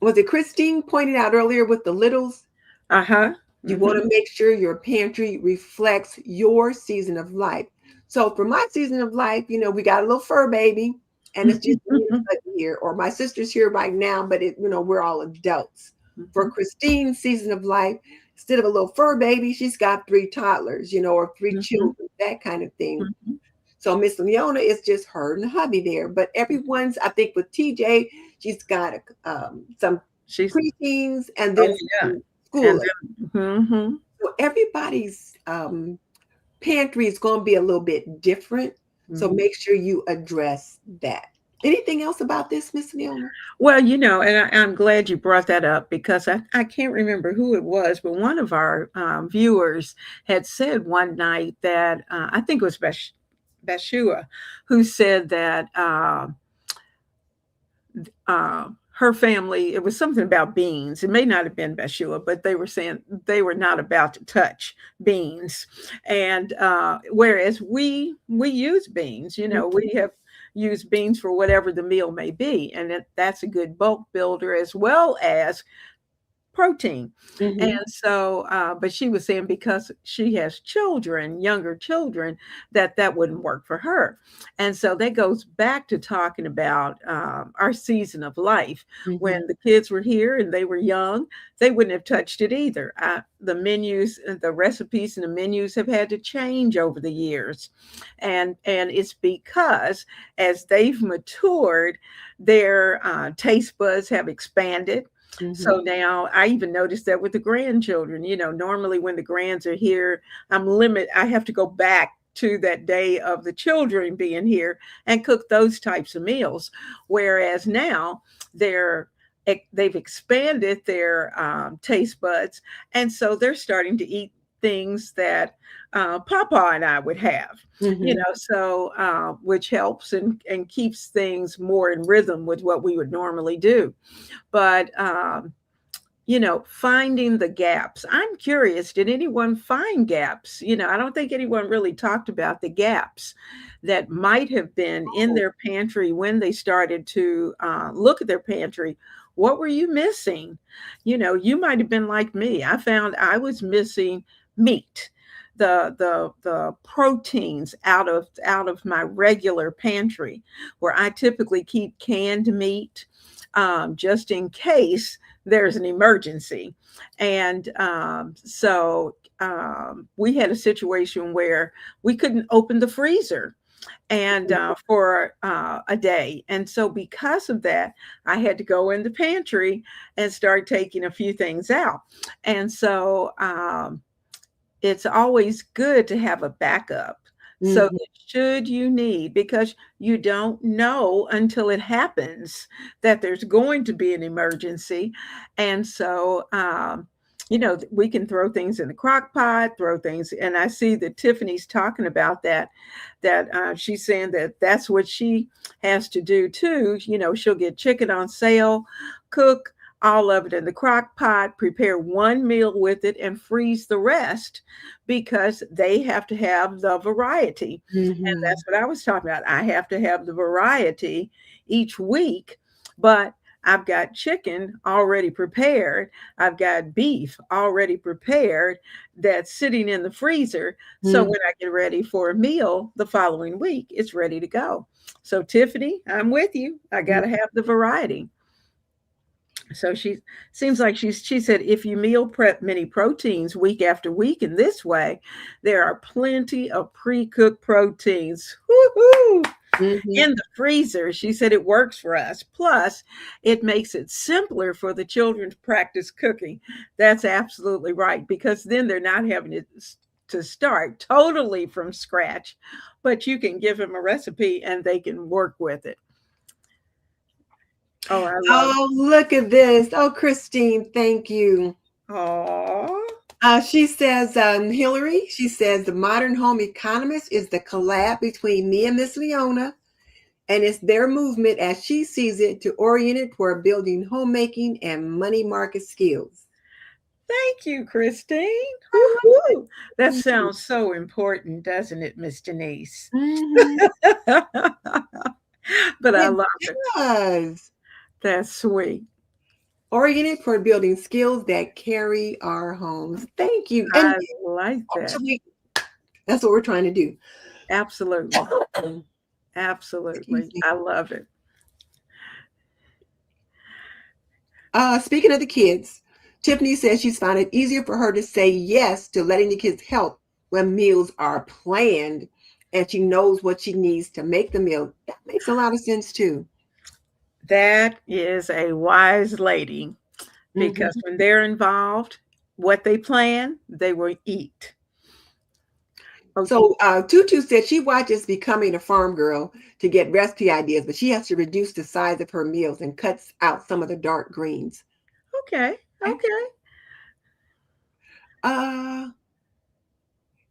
was it Christine pointed out earlier with the littles, Uh-huh. you want Mm-hmm. to make sure your pantry reflects your season of life. So for my season of life, we got a little fur baby, and it's just me and Huddy here, or my sister's here right now, but we're all adults. For Christine's season of life, instead of a little fur baby, she's got three toddlers, or three children, that kind of thing. So Miss Leona is just her and hubby there. But everyone's, I think, with TJ, she's got some She's preteens and then oh yeah. some And schoolers. then So everybody's pantry is going to be a little bit different. So make sure you address that. Anything else about this, Miss Leona? well, and I'm glad you brought that up because I can't remember who it was, but one of our viewers had said one night that I think it was Bashua, who said that her family, it was something about beans. It may not have been Bashua, but they were saying they were not about to touch beans. And whereas we use beans, we have used beans for whatever the meal may be. And that's a good bulk builder as well as protein. And so, but she was saying because she has children, younger children, that wouldn't work for her. And so that goes back to talking about our season of life. When the kids were here and they were young, they wouldn't have touched it either. The menus, the recipes and the menus have had to change over the years. And it's because as they've matured, their taste buds have expanded. So now I even noticed that with the grandchildren, normally when the grands are here, I have to go back to that day of the children being here and cook those types of meals. Whereas now they've expanded their taste buds. And so they're starting to eat things that Papa and I would have, so which helps and keeps things more in rhythm with what we would normally do. But finding the gaps. I'm curious, did anyone find gaps? I don't think anyone really talked about the gaps that might have been in their pantry when they started to look at their pantry. What were you missing? You might have been like me. I found I was missing meat, the proteins out of my regular pantry, where I typically keep canned meat, just in case there's an emergency. And so we had a situation where we couldn't open the freezer and for a day. And so because of that, I had to go in the pantry and start taking a few things out. And so it's always good to have a backup. So that should you need, because you don't know until it happens that there's going to be an emergency. And so, we can throw things in the crock pot, throw things. And I see that Tiffany's talking about that she's saying that that's what she has to do too. She'll get chicken on sale, cook all of it in the crock pot, prepare one meal with it, and freeze the rest because they have to have the variety. And that's what I was talking about. I have to have the variety each week, but I've got chicken already prepared. I've got beef already prepared that's sitting in the freezer. So when I get ready for a meal the following week, it's ready to go. So Tiffany, I'm with you. I got to have the variety. So she seems like she said if you meal prep many proteins week after week in this way, there are plenty of pre-cooked proteins. Woo-hoo! In the freezer. She said it works for us. Plus, it makes it simpler for the children to practice cooking. That's absolutely right, because then they're not having to start totally from scratch, but you can give them a recipe and they can work with it. Oh, I love it. Oh, look at this. Oh, Christine, thank you. Oh. She says, Hillary, she says, the Modern Home Economist is the collab between me and Miss Leona, and it's their movement as she sees it to orient it toward building homemaking and money market skills. Thank you, Christine. I Woo-hoo. That love it. sounds so important, doesn't it, Miss Denise? Mhm. But I It love it. does. That's sweet. Oriented for building skills that carry our homes. Thank you. And I like that. actually, that's what we're trying to do. Absolutely. Excuse Absolutely. me. I love it. Speaking of the kids, Tiffany says she's found it easier for her to say yes to letting the kids help when meals are planned and she knows what she needs to make the meal. That makes a lot of sense too. That is a wise lady because Mhm. when they're involved, what they plan, they will eat. Okay. So Tutu said she watches Becoming a Farm Girl to get recipe ideas, but she has to reduce the size of her meals and cuts out some of the dark greens. Okay. Okay. Okay. Uh,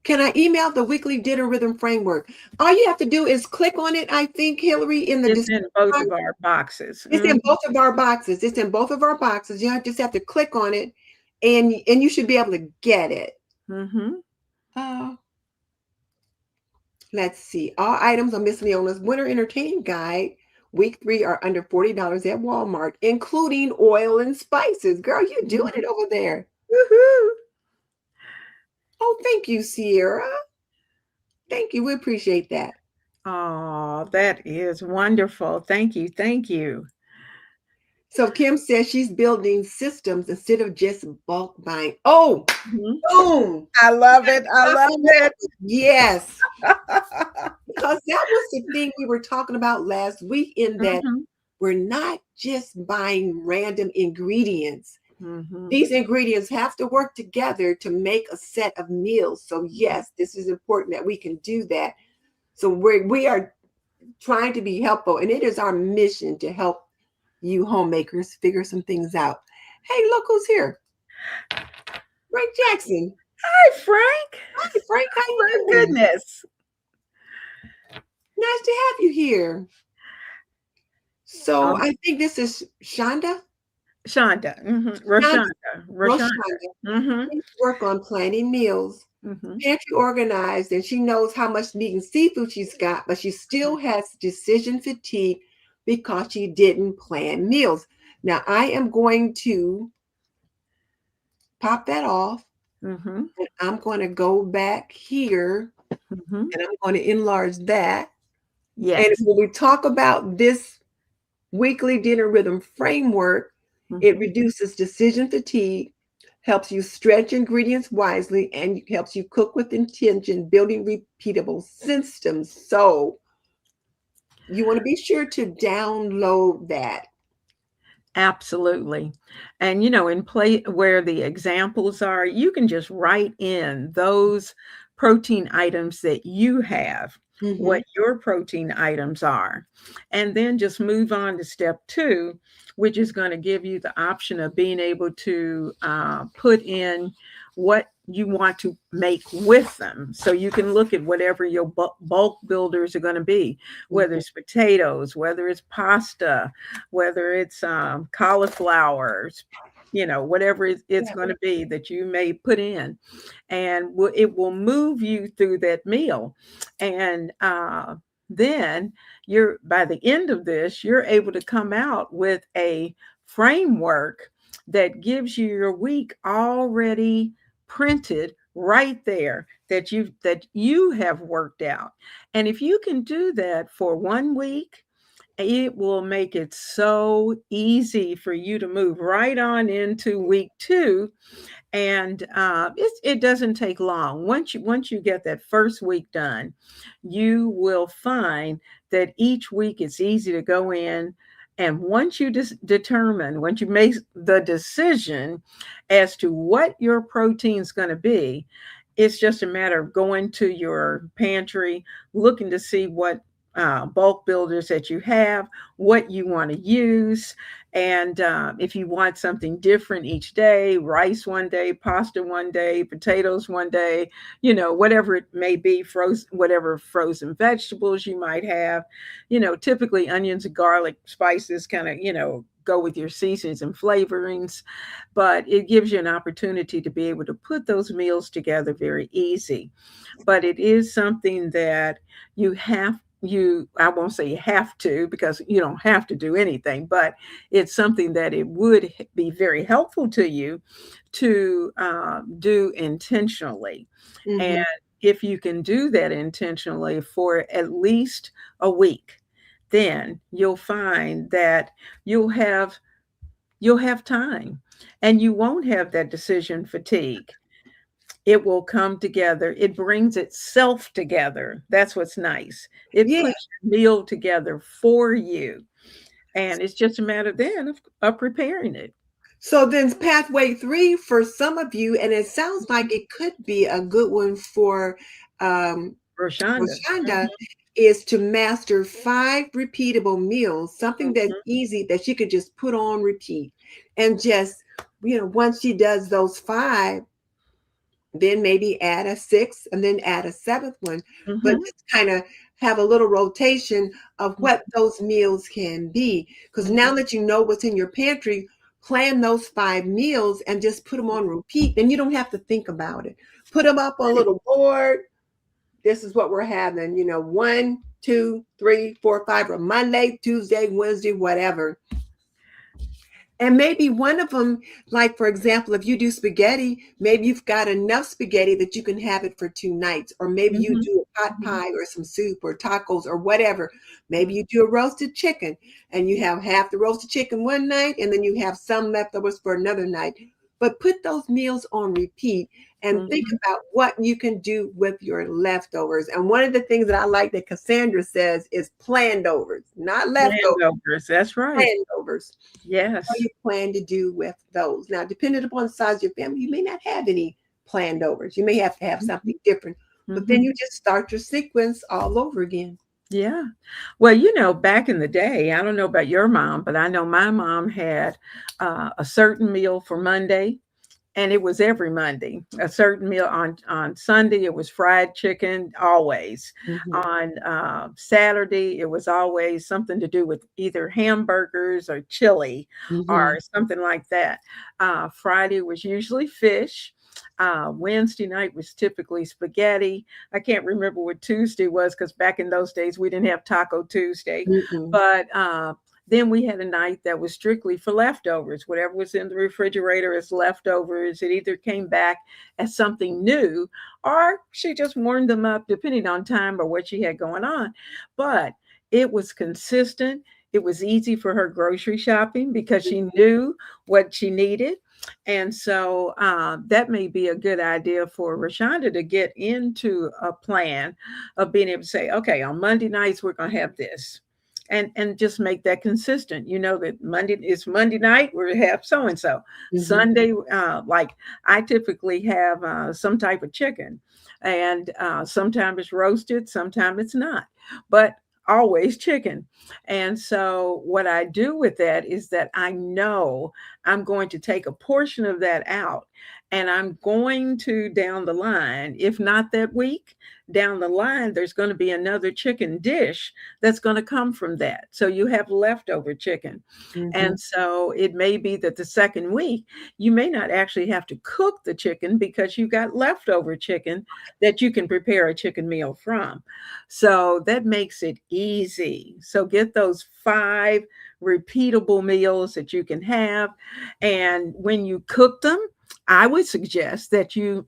can I email the weekly dinner rhythm framework? All you have to do is click on it, I think, Hillary, in the It's in both description. of our boxes. It's in both of our boxes. It's in both of our boxes. Just have to click on it and you should be able to get it. Mm-hmm. Uh, let's see. All items on Miss Leona's winter entertaining guide. Week 3 are under $40 at Walmart, including oil and spices. Girl, you're doing it over there. Woohoo! Oh, thank you, Sierra. Thank you. We appreciate that. Oh, that is wonderful. Thank you. Thank you. So Kim says she's building systems instead of just bulk buying. Oh, Mhm. boom. I love it. I Talk love on that. it. Yes. Because that was the thing we were talking about last week, in that Mhm. we're not just buying random ingredients. Mhm. These ingredients have to work together to make a set of meals. So yes, this is important that we can do that. So we are trying to be helpful, and it is our mission to help you homemakers figure some things out. Hey, look who's here. Frank Jackson. Hi, Frank. Hi, Frank. How Oh you my doing? goodness. Nice to have you here. So Um, I think this is Shonda. Shonda. Mhm. Shonda. Rashonda. Rashonda. Roshonda. Mhm. She work on planning meals, Mhm. pantry organized, and she knows how much meat and seafood she's got, but she still has decision fatigue because she didn't plan meals. Now I am going to pop that off, Mhm. and I'm going to go back here Mhm. and I'm going to enlarge that. And Yes. when we talk about this weekly dinner rhythm framework, it Mhm. reduces decision fatigue, helps you stretch ingredients wisely, and helps you cook with intention, building repeatable systems. So you want to be sure to download that. Absolutely. And in play where the examples are, you can just write in those protein items that you have, Mhm. what your protein items are, and then just move on to step 2, which is going to give you the option of being able to put in what you want to make with them. So you can look at whatever your bulk builders are going to be, whether Mhm. it's potatoes, whether it's pasta, whether it's cauliflower, whatever it's Yeah. going to be that you may put in, and it will move you through that meal. And then you're by the end of this, you're able to come out with a framework that gives you your week already printed right there, that you have worked out. And if you can do that for 1 week, it will make it so easy for you to move right on into week 2. And it doesn't take long. Once you get that first week done, you will find that each week it's easy to go in. And once you once you make the decision as to what your protein is going to be, it's just a matter of going to your pantry, looking to see what bulk builders that you have, what you want to use. And if you want something different each day, rice one day, pasta one day, potatoes one day, whatever it may be, frozen, whatever frozen vegetables you might have, typically onions and garlic, spices kind of, go with your seasonings and flavorings, but it gives you an opportunity to be able to put those meals together very easy. But it is something that you have you I won't say you have to, because you don't have to do anything, but it's something that it would be very helpful to you to do intentionally. And Mm-hmm. if you can do that intentionally for at least a week, then you'll find that you'll have you'll have time, and you won't have that decision fatigue. It will come together. It brings itself together. That's what's nice. It Yeah. puts your meal together for you. And it's just a matter then of preparing it. So then pathway three for some of you, and it sounds like it could be a good one for um, Rashonda. Rashonda, is to master 5 repeatable meals, something that's Mhm, easy that she could just put on repeat. And just, once she does those 5, then maybe add a 6th and then add a 7th one. But mhm, just kind of have a little rotation of mhm, what those meals can be. Because mhm, now that you know what's in your pantry, plan those 5 meals and just put them on repeat. Then you don't have to think about it. Put them up on a right. little board. This is what we're having, 1, 2, 3, 4, 5, or Monday, Tuesday, Wednesday, whatever. And maybe one of them, like for example, if you do spaghetti, maybe you've got enough spaghetti that you can have it for 2 nights. Or maybe you Mhm, do a pot mhm, pie or some soup or tacos or whatever. Maybe mhm, you do a roasted chicken and you have half the roasted chicken one night and then you have some leftovers for another night. But put those meals on repeat and think mhm. about what you can do with your leftovers. And one of the things that I like that Cassandra says is planned overs, not leftovers, Handovers. That's right. planned overs. What do Yes. you plan to do with those? Now, depending upon the size of your family, you may not have any planned overs. You may have to have Mhm, something different, but then mhm. you just start your sequence all over again. Yeah. Well, back in the day, I don't know about your mom, but I know my mom had a certain meal for Monday, and it was every Monday. A certain meal on Sunday, it was fried chicken always. Hmm. On Saturday, it was always something to do with either hamburgers or chili or Hmm. something like that. Friday was usually fish. Wednesday night was typically spaghetti. I can't remember what Tuesday was, because back in those days we didn't have Taco Tuesday. Mm-mm. But then we had a night that was strictly for leftovers. Whatever was in the refrigerator as leftovers, it either came back as something new, or she just warmed them up depending on time or what she had going on. But it was consistent. It was easy for her grocery shopping because she knew what she needed. And so that may be a good idea for Rashonda to get into a plan of being able to say, okay, on Monday nights, we're going to have this, and just make that consistent. You know that Monday is Monday night, we have so and so. Hmm. Sunday, like I typically have some type of chicken, and sometimes it's roasted, sometimes it's not, but always chicken. And so what I do with that is that I know I'm going to take a portion of that out, and I'm going to, down the line, if not that week, down the line, there's going to be another chicken dish that's going to come from that. So you have leftover chicken. Hmm. And so it may be that the second week, you may not actually have to cook the chicken because you got leftover chicken that you can prepare a chicken meal from. So that makes it easy. So get those 5 repeatable meals that you can have. And when you cook them, I would suggest that you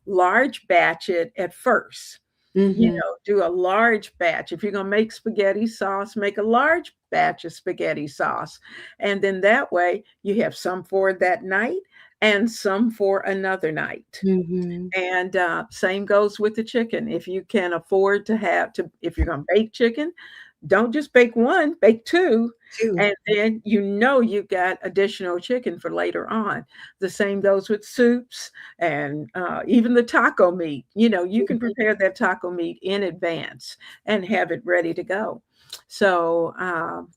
large batch it at first. Hmm. Do a large batch. If you're going to make spaghetti sauce, make a large batch of spaghetti sauce. And then that way you have some for that night and some for another night. Hmm. And same goes with the chicken. If you can afford to if you're going to bake chicken, Don't just bake one, bake two. Two. And then you've got additional chicken for later on. The same goes with soups and even the taco meat. You can Mhm. prepare that taco meat in advance and have it ready to go. So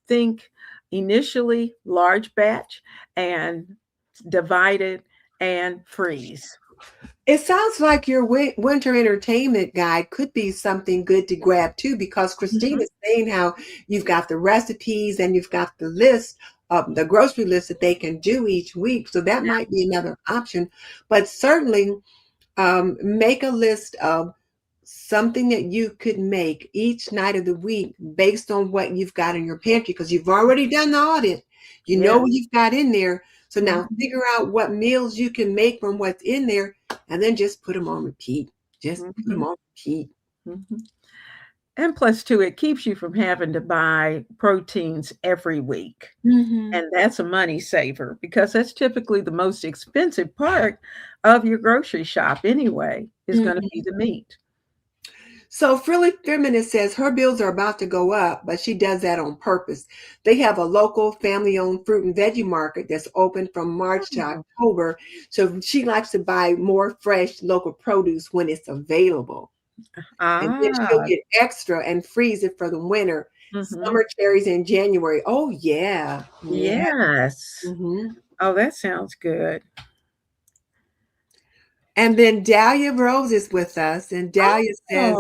think initially large batch and divide it and freeze. It sounds like your winter entertainment guide could be something good to grab too, because Christine Mhm. is saying how you've got the recipes and you've got the list of the grocery list that they can do each week. So that might be another option. But certainly make a list of something that you could make each night of the week based on what you've got in your pantry, because you've already done the audit. You know Yeah. what you've got in there. So now Mhm. figure out what meals you can make from what's in there and then just put them on repeat. Just put them Mhm. on repeat. Mhm. And plus, too, it keeps you from having to buy proteins every week. Hmm. And that's a money saver because that's typically the most expensive part of your grocery shop anyway, is going to Hmm. be the meat. So Frilly Feminist says her bills are about to go up, but she does that on purpose. They have a local family-owned fruit and veggie market that's open from March to Oh. October. So she likes to buy more fresh local produce when it's available. And then she'll Ah, get extra and freeze it for the winter. hmm, Summer cherries in January. Oh yeah. Yeah. yes. Hmm. Oh, that sounds good. And then Dahlia Rose is with us, and Dahlia says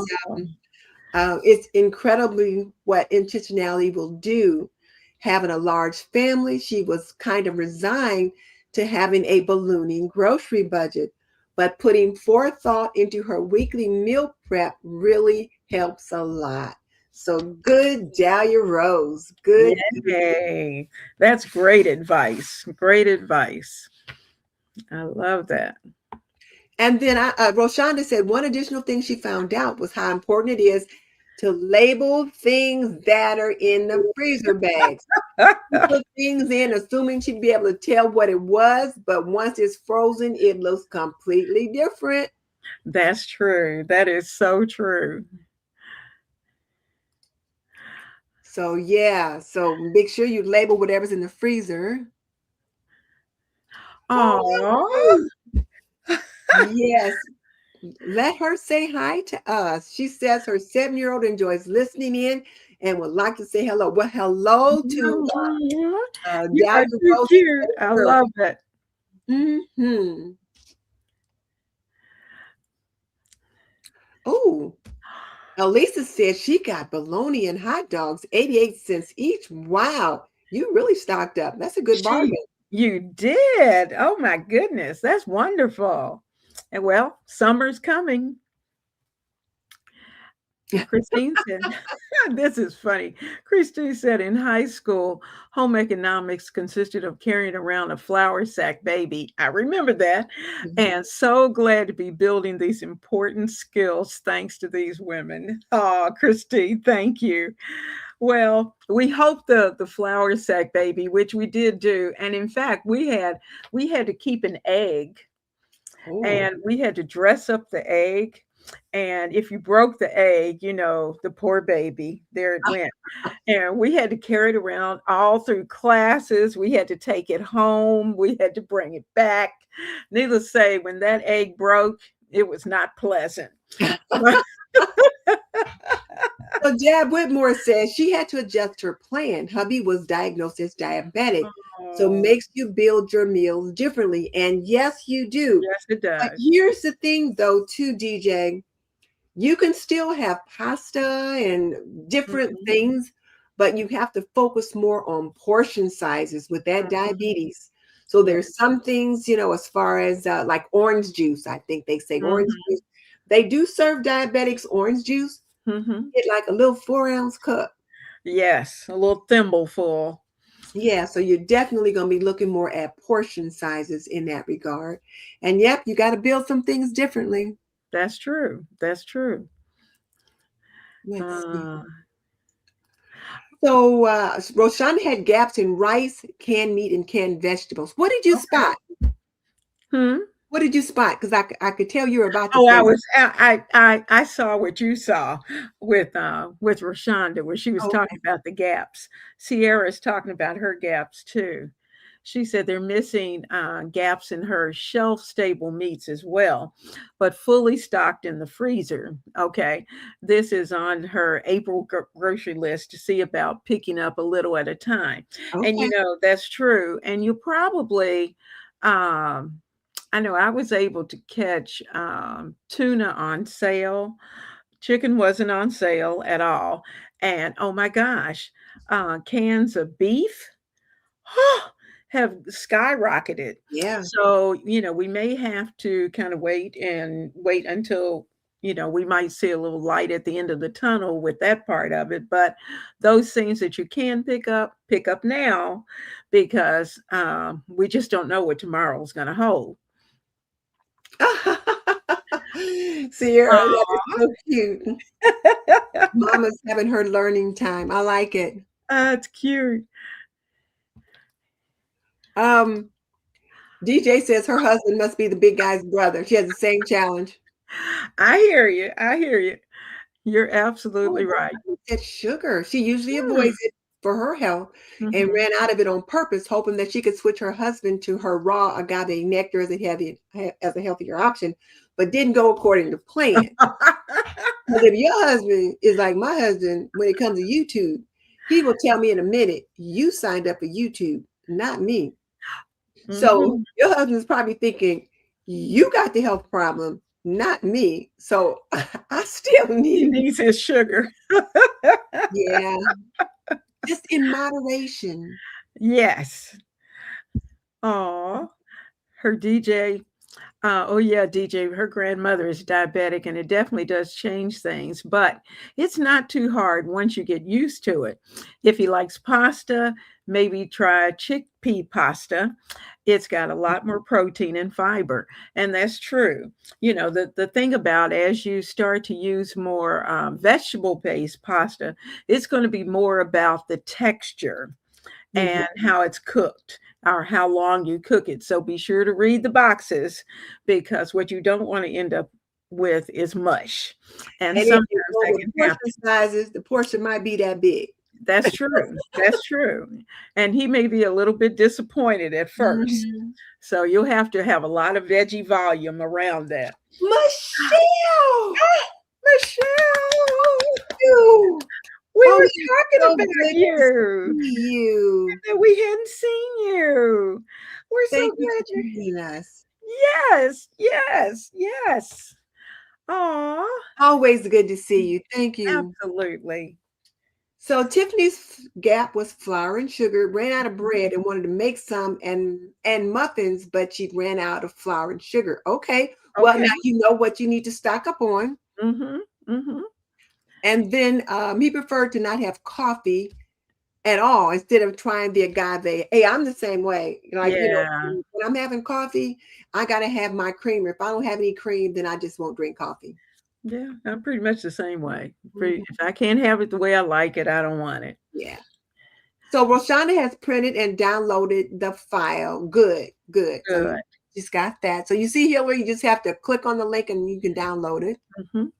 Oh, it's incredibly what intentionality will do. Having a large family, she was kind of resigned to having a ballooning grocery budget, but putting forethought into her weekly meal prep really helps a lot. So good, Dahlia Rose. Good, good. yay. That's great advice. Great advice. I love that. And then Roshonda said one additional thing she found out was how important it is to label things that are in the freezer bags. She put things in assuming she'd be able to tell what it was, but once it's frozen, it looks completely different. That's true. That is so true. So yeah, so make sure you label whatever's in the freezer. Oh, Oh, yes. Let her say hi to us. She says her 7-year-old enjoys listening in and would like to say hello. Well, hello to you are Dahlia too Rose's cute. little I girl. love it. Hmm. Oh, Elisa said she got bologna and hot dogs, 88 cents each. Wow, you really stocked up. That's a good She, bargain. you did. Oh my goodness, that's wonderful. And well, summer's coming. Christine said, this is funny. Christine said in high school, home economics consisted of carrying around a flour sack baby. I remember that. Mhm. And so glad to be building these important skills thanks to these women. Oh, Christine, thank you. Well, we hope the flour sack baby, which we did do, and in fact, we had to keep an egg, Oh, and we had to dress up the egg. And if you broke the egg, the poor baby, there it went. And we had to carry it around all through classes. We had to take it home. We had to bring it back. Needless to say, when that egg broke, it was not pleasant. so Dad Whitmore says she had to adjust her plan. Hubby was diagnosed as diabetic, so Oh, makes you build your meals differently. And yes, you do. yes, it But does. here's the thing, though, too, DJ. You can still have pasta and different Mhm, things, but you have to focus more on portion sizes with that mhm. diabetes. So Yeah. there's some things, as far as like orange juice, I think they say orange Mhm, juice. They do serve diabetics orange juice. mhm. Get like a little 4-ounce cup. Yes, a little thimbleful. Yeah, so you're definitely going to be looking more at portion sizes in that regard. And yep, you got to build some things differently. That's true. That's true. Let's see. Uh, So Roshan had gaps in rice, canned meat, and canned vegetables. What did you okay. spot? Hmm. What did you spot? Because I could tell you were about to Oh, say, I saw what you saw with Rashonda, where she was oh, talking about the gaps. Sierra's talking about her gaps too. She said they're missing gaps in her shelf stable meats as well, but fully stocked in the freezer. Okay. This is on her April grocery list to see about picking up a little at a time. And okay. that's true. And you probably, um, I know I was able to catch tuna on sale. Chicken wasn't on sale at all. And oh my gosh, cans of beef have skyrocketed. Yeah. So, we may have to kind of wait until, we might see a little light at the end of the tunnel with that part of it. But those things that you can pick up now because we just don't know what tomorrow is going to hold. Sierra, that is so cute. Mama's having her learning time. I like it. It's cute. DJ says her husband must be the big guy's brother. She has the same challenge. I hear you. I hear you. You're absolutely Oh, right. it's sugar. She usually Mm. avoids it for her health and Mhm. ran out of it on purpose, hoping that she could switch her husband to her raw agave nectar as a healthier option, but didn't go according to plan. Because if your husband is like my husband when it comes to YouTube, he will tell me in a minute, you signed up for YouTube, not me. So Mhm. your husband's probably thinking, you got the health problem, not me. So I still He need, needs his sugar. yeah, just in moderation. Yes. Aw. Her DJ. Oh yeah, DJ. Her grandmother is diabetic, and it definitely does change things. But it's not too hard once you get used to it. If he likes pasta, maybe try chickpea pasta. It's got a lot more protein and fiber, and that's true. The thing about as you start to use more vegetable-based pasta, it's going to be more about the texture Mhm. and how it's cooked or how long you cook it. So be sure to read the boxes because what you don't want to end up with is mush. And And if sometimes you go that with can portion happen. sizes, the portion might be that big. That's true. That's true. And he may be a little bit disappointed at first. Mhm. So you'll have to have a lot of veggie volume around that. Michelle, Michelle, you. we Oh, were it's talking so about good to you. see you. That we hadn't seen you. We're so Thank you glad for you're joining us. Yes, yes, yes. Aw, Always good to see you. Thank you. absolutely. So Tiffany's gap was flour and sugar, ran out of bread and wanted to make some and muffins, but she ran out of flour and sugar. Okay. Well, Okay. now you know what you need to stock up on. Mhm, mhm. And then he preferred to not have coffee at all instead of trying the agave. Hey, I'm the same way. Like, Yeah, when I'm having coffee, I got to have my creamer. If I don't have any cream, then I just won't drink coffee. yeah, I'm pretty much the same way. Mhm. If I can't have it the way I like it, I don't want it. Yeah. So Roshana has printed and downloaded the file. Good, good. So you Good. just got that. So you see here where you just have to click on the link and you can download it. Mhm.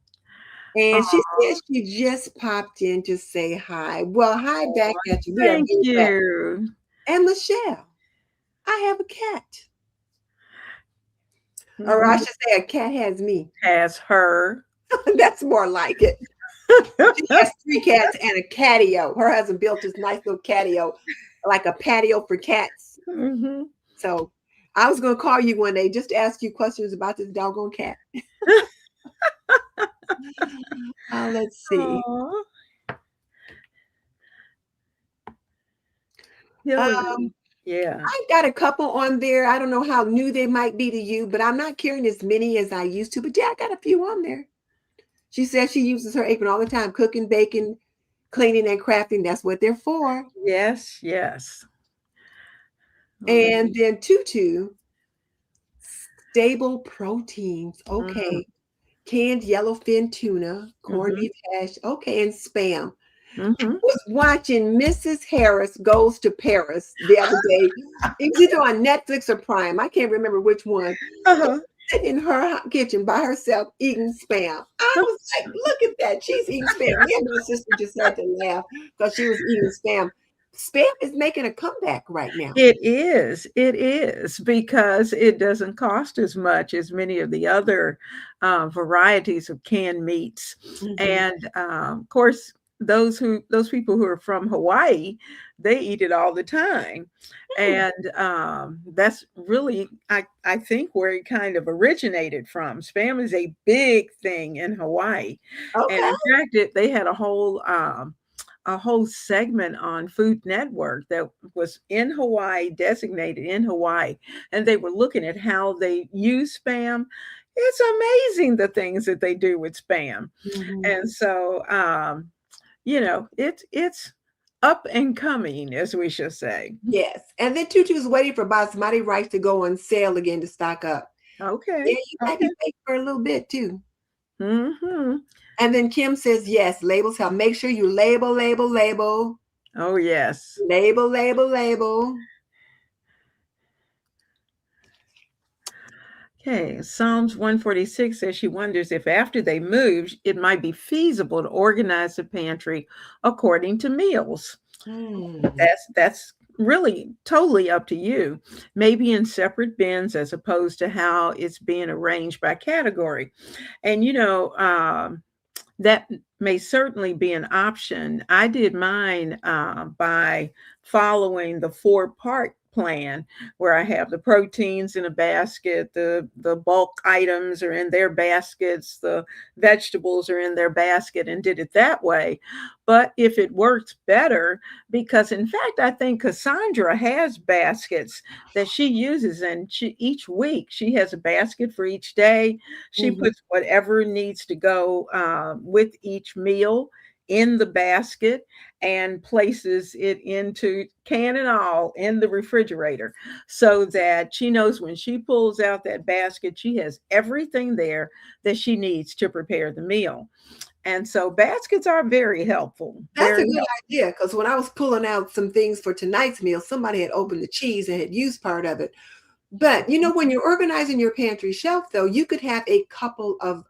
And she Aw, says she just popped in to say hi. Well, hi back at you. We are thank good back. you. And Michelle, I have a cat. Or I Mhm. should say a cat has me. Has her. That's more like it. She has 3 cats and a catio. Her husband built this nice little catio, like a patio for cats. Mhm. So I was going to call you one day just to ask you questions about this doggone cat. Let's see. Aw, Um, Hillary. Yeah. I got a couple on there. I don't know how new they might be to you, but I'm not carrying as many as I used to. But yeah, I got a few on there. She says she uses her apron all the time, cooking, baking, cleaning, and crafting. That's what they're for. Yes, yes. Oh, And then Tutu, stable proteins. mhm, Okay. Canned yellowfin tuna, corned mhm, beef hash. Okay. And spam. mhm. Was watching Mrs. Harris Goes to Paris the other day. It was either on Netflix or Prime. I can't remember which one. Uh-huh. sitting in her kitchen by herself eating spam. I was like, look at that. She's eating spam. Me and my sister just had to laugh because she was eating spam. Spam is making a comeback right now. It is because it doesn't cost as much as many of the other varieties of canned meats. Mhm. And of course, those people who are from Hawaii, they eat it all the time. Hmm. And that's really, I think, where it kind of originated from. Spam is a big thing in Hawaii. And Okay. in fact, they had a whole segment on Food Network that was in Hawaii, designated in Hawaii, and they were looking at how they use spam. It's amazing the things that they do with spam. Mhm. And so, it's up and coming, as we should say. Yes. And then Tutu's waiting for basmati rice to go on sale again to stock up. Okay. Yeah, you might Okay. be waiting for a little bit too. Hmm. And then Kim says, yes, labels help. Make sure you label, label, label, Oh, yes. label, label, label. Okay, Psalms 146 says she wonders if after they move, it might be feasible to organize the pantry according to meals. Hmm. That's really totally up to you. Maybe in separate bins as opposed to how it's being arranged by category. And that may certainly be an option. I did mine by following the four-part plan where I have the proteins in a basket, the bulk items are in their baskets, the vegetables are in their basket, and did it that way. But if it works better, because in fact, I think Cassandra has baskets that she uses, and each week she has a basket for each day. She Mhm. puts whatever needs to go with each meal in the basket and places it into can and all in the refrigerator so that she knows when she pulls out that basket, she has everything there that she needs to prepare the meal. And so baskets are very helpful, That's a very good helpful. idea because when I was pulling out some things for tonight's meal, somebody had opened the cheese and had used part of it. But when you're organizing your pantry shelf, though, you could have a couple of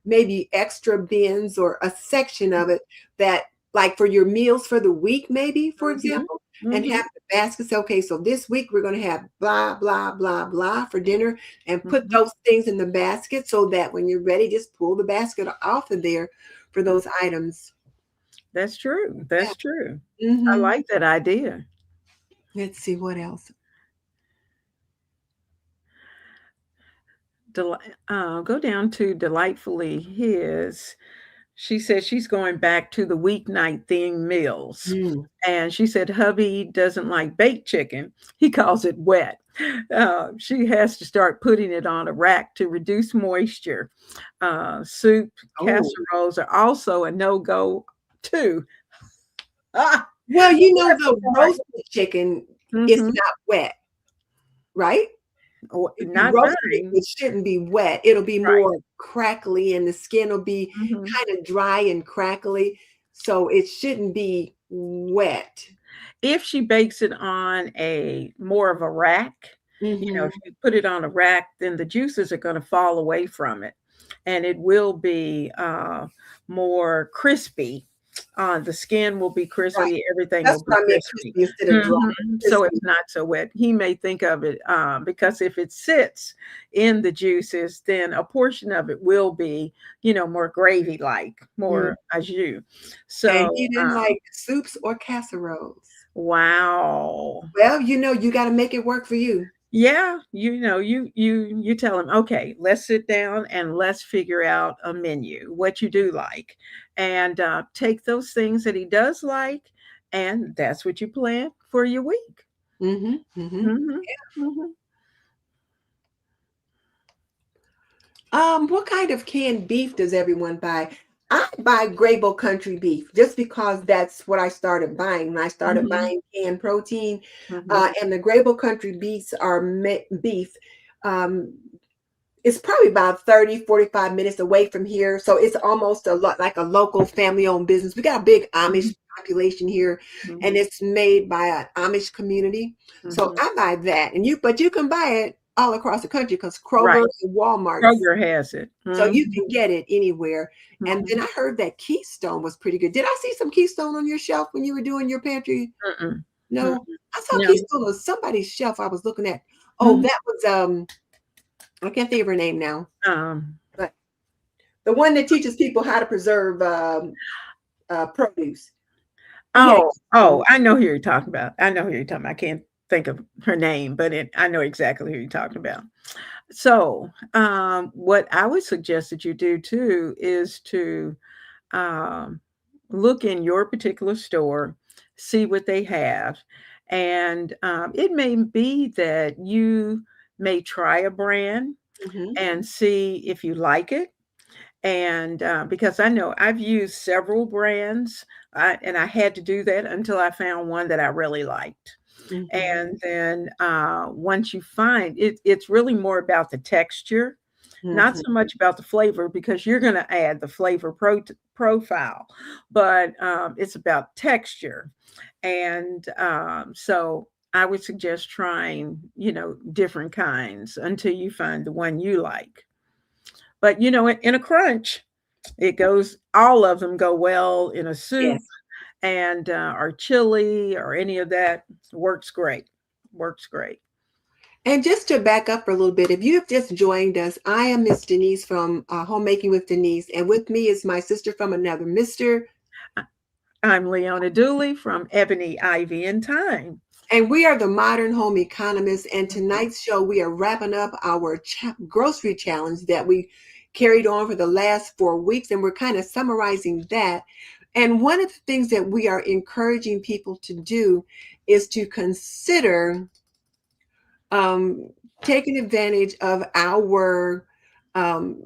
maybe extra bins or a section of it that, like for your meals for the week, maybe, for Mhm, example, and mhm, have the baskets. Okay, so this week we're going to have blah, blah, blah, blah for dinner and put mhm, those things in the basket so that when you're ready, just pull the basket off of there for mhm. those items. That's true. Yeah. That's true. I Hmm. like that idea. Let's see what else. Go down to Delightfully His. She says she's going back to the weeknight themed meals. Mm. And she said hubby doesn't like baked chicken. He calls it wet. She has to start putting it on a rack to reduce moisture. Soup, Oh, casseroles are also a no go, too. Ah, well, that's the a point. roasted chicken is Hmm. not wet, right? Oh, If you not roasted it, mine. it shouldn't be wet. It'll be Right. more crackly and the skin will be Hmm. kind of dry and crackly. So it shouldn't be wet. If she bakes it on a more of a rack, Hmm. if you put it on a rack, then the juices are going to fall away from it and it will be more crispy. The skin will be Right. crispy, everything will That's be what I meant, crispy. crispy instead of dry. So Crispy. it's not so wet. He may think of it because if it sits in the juices, then a portion of it will be, more gravy like, Mm. more au jus. And So, he didn't like soups or casseroles. wow. Well, you got to make it work for you. Yeah, you tell him, okay, let's sit down and let's figure out a menu, what you do like, and take those things that he does like, and that's what you plan for your week. Hmm. Hmm. Hmm. Hmm. What kind of canned beef does everyone buy? I buy Grable country beef just because that's what I started buying when I started Hmm. buying canned protein. Hmm. And the Grable country beefs are beef. Um, it's probably about 30-45 minutes away from here. So it's almost a lot like a local family owned business. We got a big Amish population here and Hmm. it's made by an Amish community. So Hmm. I buy that. But you can buy it. all across the country because Right. Kroger and Walmart, Kroger has it. so Mhm, you can get it anywhere. And then mhm, I heard that Keystone was pretty good. Did I see some Keystone on your shelf when you were doing your pantry? mm-mm, mm, No, I saw no, Keystone on somebody's shelf I was looking at. Oh, mhm, that was I can't think of her name now, um, but the one that teaches people how to preserve produce. She had Keystone. I know who you're talking about. I know who you're talking about. I can't think of her name, but I know exactly who you're talking about. So, what I would suggest that you do too is to um, look in your particular store, see what they have, and it may be that you may try a brand Mhm, and see if you like it. And because I know I've used several brands, and I had to do that until I found one that I really liked. mhm, And then once you find it, it's really more about the texture, not mhm. so much about the flavor, because you're going to add the flavor profile, but it's about texture. And so I would suggest trying, different kinds until you find the one you like. But in a crunch, all of them go well in a soup Yes. and or chili or any of that. Works great. Works great. And just to back up for a little bit, if you've just joined us, I am Miss Denise from Homemaking with Denise, and with me is my sister from another Mister. I- I'm Leona Dooley from Ebony, Ivy, and Time. And we are the Modern Home Economists. And tonight's show, we are wrapping up our grocery challenge that we carried on for the last 4 weeks. And we're kind of summarizing that. And one of the things that we are encouraging people to do is to consider um, taking advantage of our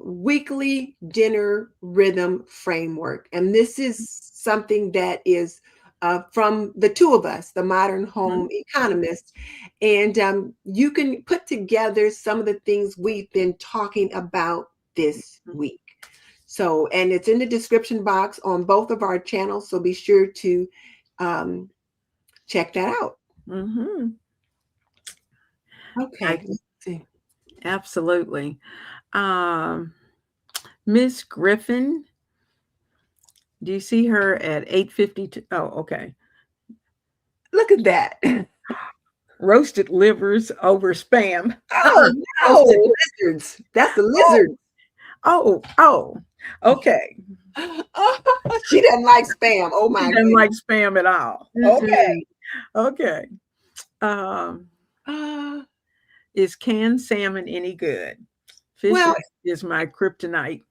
weekly dinner rhythm framework. And this is something that is from the two of us, the Modern Mhm, Home Economists. And you can put together some of the things we've been talking about this week. So, and it's in the description box on both of our channels. So be sure to um, check that out. mhm. I Okay, let's see. absolutely. Um, Miss Griffin, do you see her at 8:52? Oh, okay. Look at that. Roasted livers over spam. Uh-uh. Oh Those are no! lizards. That's the Oh, lizard. oh. Okay. She doesn't like spam. Oh She my doesn't goodness. like spam at all. Okay. Mm-mm. Okay. Um, Uh, is canned salmon any good? Fish well, is my kryptonite.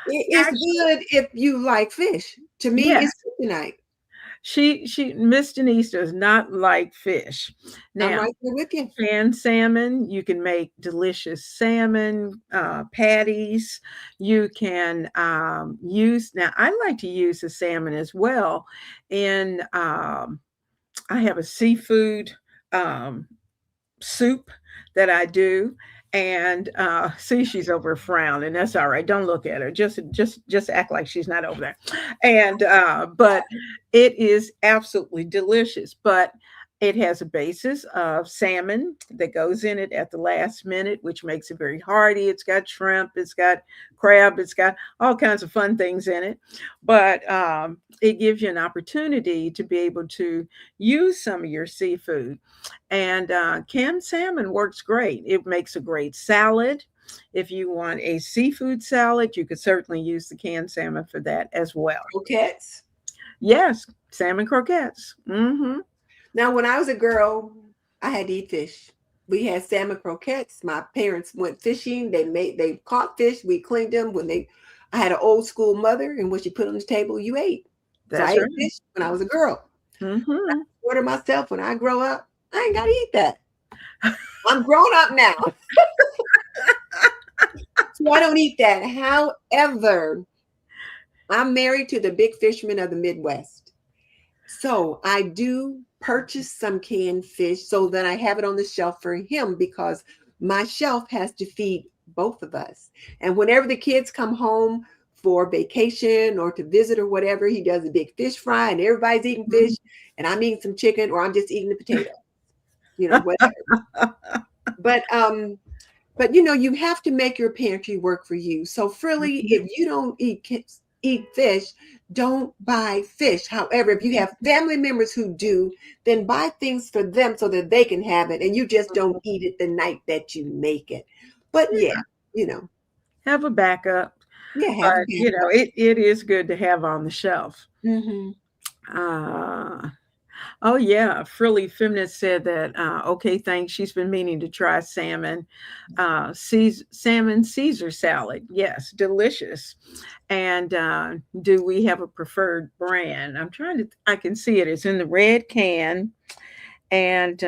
it's Actually, good if you like fish. To me, yeah. it's kryptonite. She Miss Denise does not like fish. I'm Now, right there with you. canned salmon, you can make delicious salmon patties. You can use, now I like to use the salmon as well in I have a seafood um, soup that I do. And see, she's over a frown, and that's all right. Don't look at her. Just act like she's not over there. And but it is absolutely delicious. But it has a basis of salmon that goes in it at the last minute, which makes it very hearty. It's got shrimp, it's got crab, it's got all kinds of fun things in it. But it gives you an opportunity to be able to use some of your seafood. And canned salmon works great. It makes a great salad. If you want a seafood salad, you could certainly use the canned salmon for that as well. Croquettes. Yes, salmon croquettes. Mm-hmm. Now, when I was a girl, I had to eat fish. We had salmon croquettes. My parents went fishing. They caught fish. We cleaned them. I had an old school mother, and what she put on the table, you ate. So I That's ate right. fish when I was a girl. Mm-hmm. Order myself when I grow up. I ain't gotta eat that. I'm grown up now, so I don't eat that. However, I'm married to the big fisherman of the Midwest. So I do purchase some canned fish so that I have it on the shelf for him because my shelf has to feed both of us. And whenever the kids come home for vacation or to visit or whatever, he does a big fish fry and everybody's eating fish and I'm eating some chicken or I'm just eating the potato, whatever. But But you have to make your pantry work for you. So Frilly, Mhm. if you don't eat fish, don't buy fish. However, if you have family members who do, then buy things for them so that they can have it, and you just don't eat it the night that you make it. But yeah, Yeah, you know, have a backup, yeah, have a but backup. it is good to have on the shelf. Mm-hmm. Uh, oh yeah, Frilly Feminist said that. Okay, thanks. She's been meaning to try salmon, salmon Caesar salad. Yes, delicious. And do we have a preferred brand? I'm trying to. I can see it. It's in the red can. And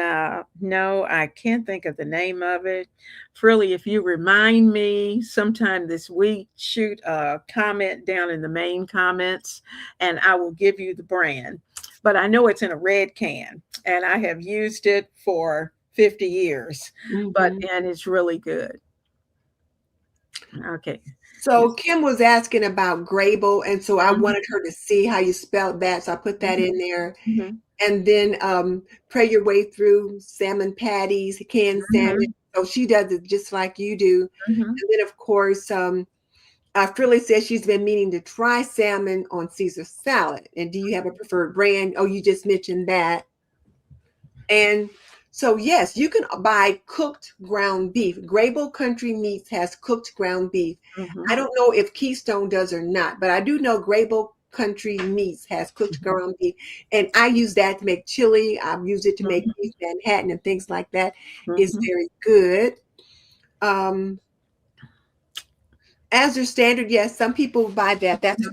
no, I can't think of the name of it. Frilly, if you remind me sometime this week, shoot a comment down in the main comments and I will give you the brand. But I know it's in a red can and I have used it for 50 years, but Mm-hmm. and it's really good. Okay. So Kim was asking about Grable, and so I Mhm, wanted her to see how you spelled that. So I put that in mhm, there. mhm, And then pray your way through salmon patties, canned salmon. mhm, So she does it just like you do. mhm, And then, of course, Frilly says she's been meaning to try salmon on Caesar salad. And do you have a preferred brand? Oh, you just mentioned that. And so, yes, you can buy cooked ground beef. Grable Country Meats has cooked ground beef. I mhm, don't know if Keystone does or not, but I do know Grable Country Meats has cooked mhm, ground beef. And I use that to make chili. I've used it to make mhm, beef Manhattan and things like that. It's mhm, very good. Um, as your standard, yes, some people buy that. That's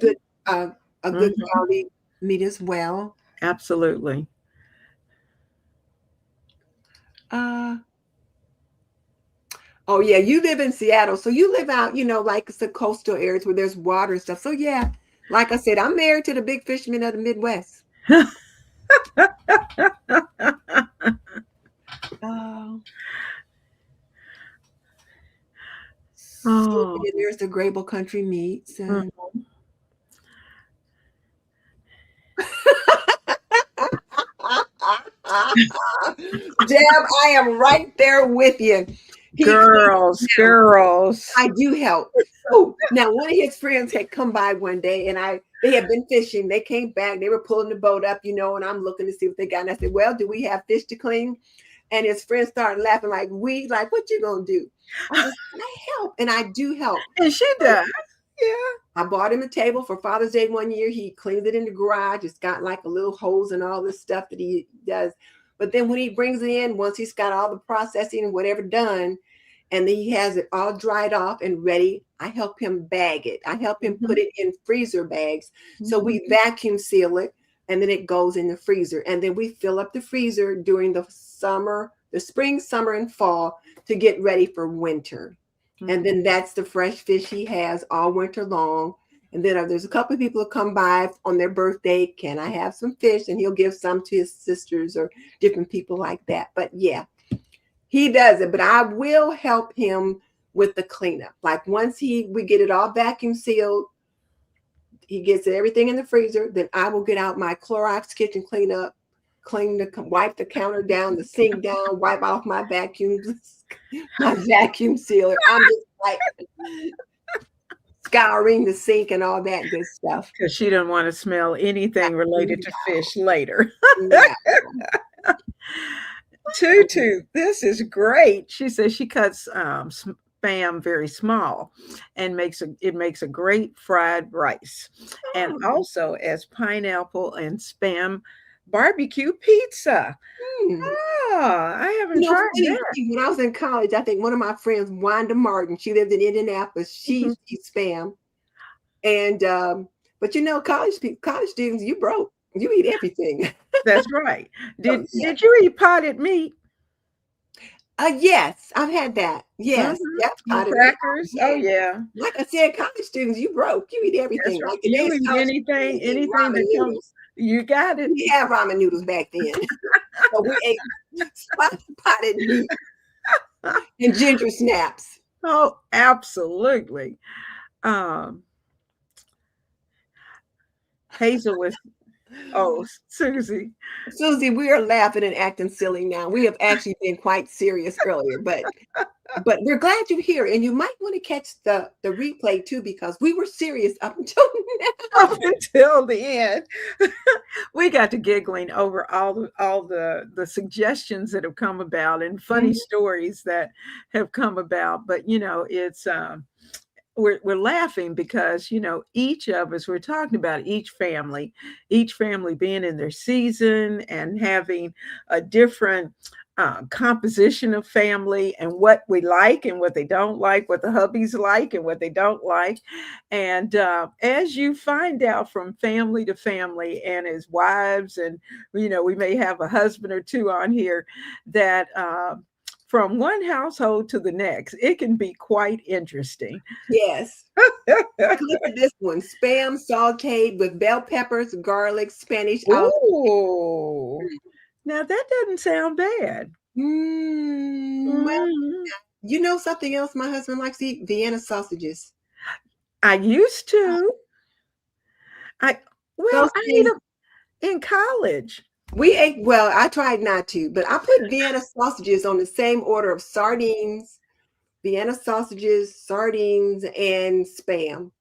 uh, a good mhm. quality meat as well. Absolutely. Uh, Oh yeah, you live in Seattle, so you live out, like the coastal areas where there's water and stuff. So yeah, like I said, I'm married to the big fisherman of the Midwest. Oh, so Oh. then there's the Grable Country Meats Mm. and Deb, I am right there with you. He cleans Girls, now. girls. I do help. So now one of his friends had come by one day and they had been fishing. They came back, they were pulling the boat up, and I'm looking to see what they got. And I said, well, do we have fish to clean? And his friends started laughing like, what you gonna do? I said, I help, and I do help. And she So does. Yeah. I bought him a table for Father's Day one year. He cleaned it in the garage. It's got like a little hose and all this stuff that he does. But then when he brings it in, once he's got all the processing and whatever done, and then he has it all dried off and ready, I help him bag it. I help him put Mhm, it in freezer bags. So mhm, we vacuum seal it and then it goes in the freezer. And then we fill up the freezer during the spring, summer, and fall to get ready for winter. And mhm, then that's the fresh fish he has all winter long. And then there's a couple of people who come by on their birthday. Can I have some fish? And he'll give some to his sisters or different people like that. But yeah, he does it. But I will help him with the cleanup. Like once we get it all vacuum sealed, he gets everything in the freezer. Then I will get out my Clorox kitchen cleanup, wipe the counter down, the sink down, wipe off my my vacuum sealer. I'm just like scouring the sink and all that good stuff. 'cause she didn't wanna smell anything related to fish later. No, Tutu, this is great. She says she cuts spam very small and makes a great fried rice, and no. also as pineapple and spam barbecue pizza. Hmm. Ah, I haven't tried Funny that. thing, when I was in college, I think one of my friends, Wanda Martin, she lived in Indianapolis. She Mhm. eats spam, and but college students, you broke. You eat everything. That's right. So Did yeah. did you eat potted meat? Yes, I've had that. Yes, Mhm. yep, And potted meat. Oh, crackers? Oh yeah. yeah. Like I said, college students, you broke. You eat That's everything. right. Like You today's eat college anything students eat anything ramen that comes. noodles. You got it. We didn't have ramen noodles back then. So we ate potted meat and ginger snaps. Oh, absolutely. Um, Hazel was. Oh, Susie. Susie, we are laughing and acting silly now. We have actually been quite serious earlier, but we're glad you're here, and you might want to catch the replay too because we were serious up until Up now. until the end. We got to giggling over all the suggestions that have come about and funny Mhm. stories that have come about. But it's we're laughing because each of us, we're talking about each family being in their season and having a different composition of family, and what we like and what they don't like, what the hubbies like and what they don't like. And as you find out from family to family and as wives, and we may have a husband or two on here that from one household to the next, it can be quite interesting. Yes. Look at this one: spam sauteed with bell peppers, garlic, Spanish out. Ooh, now that doesn't sound bad. Well, Mm, you know something else my husband likes to eat? Vienna sausages. I used to. I Those I ate things them in college. we ate. Well, I tried not to, but I put Vienna sausages on the same order of sardines, Vienna sausages, sardines, and spam.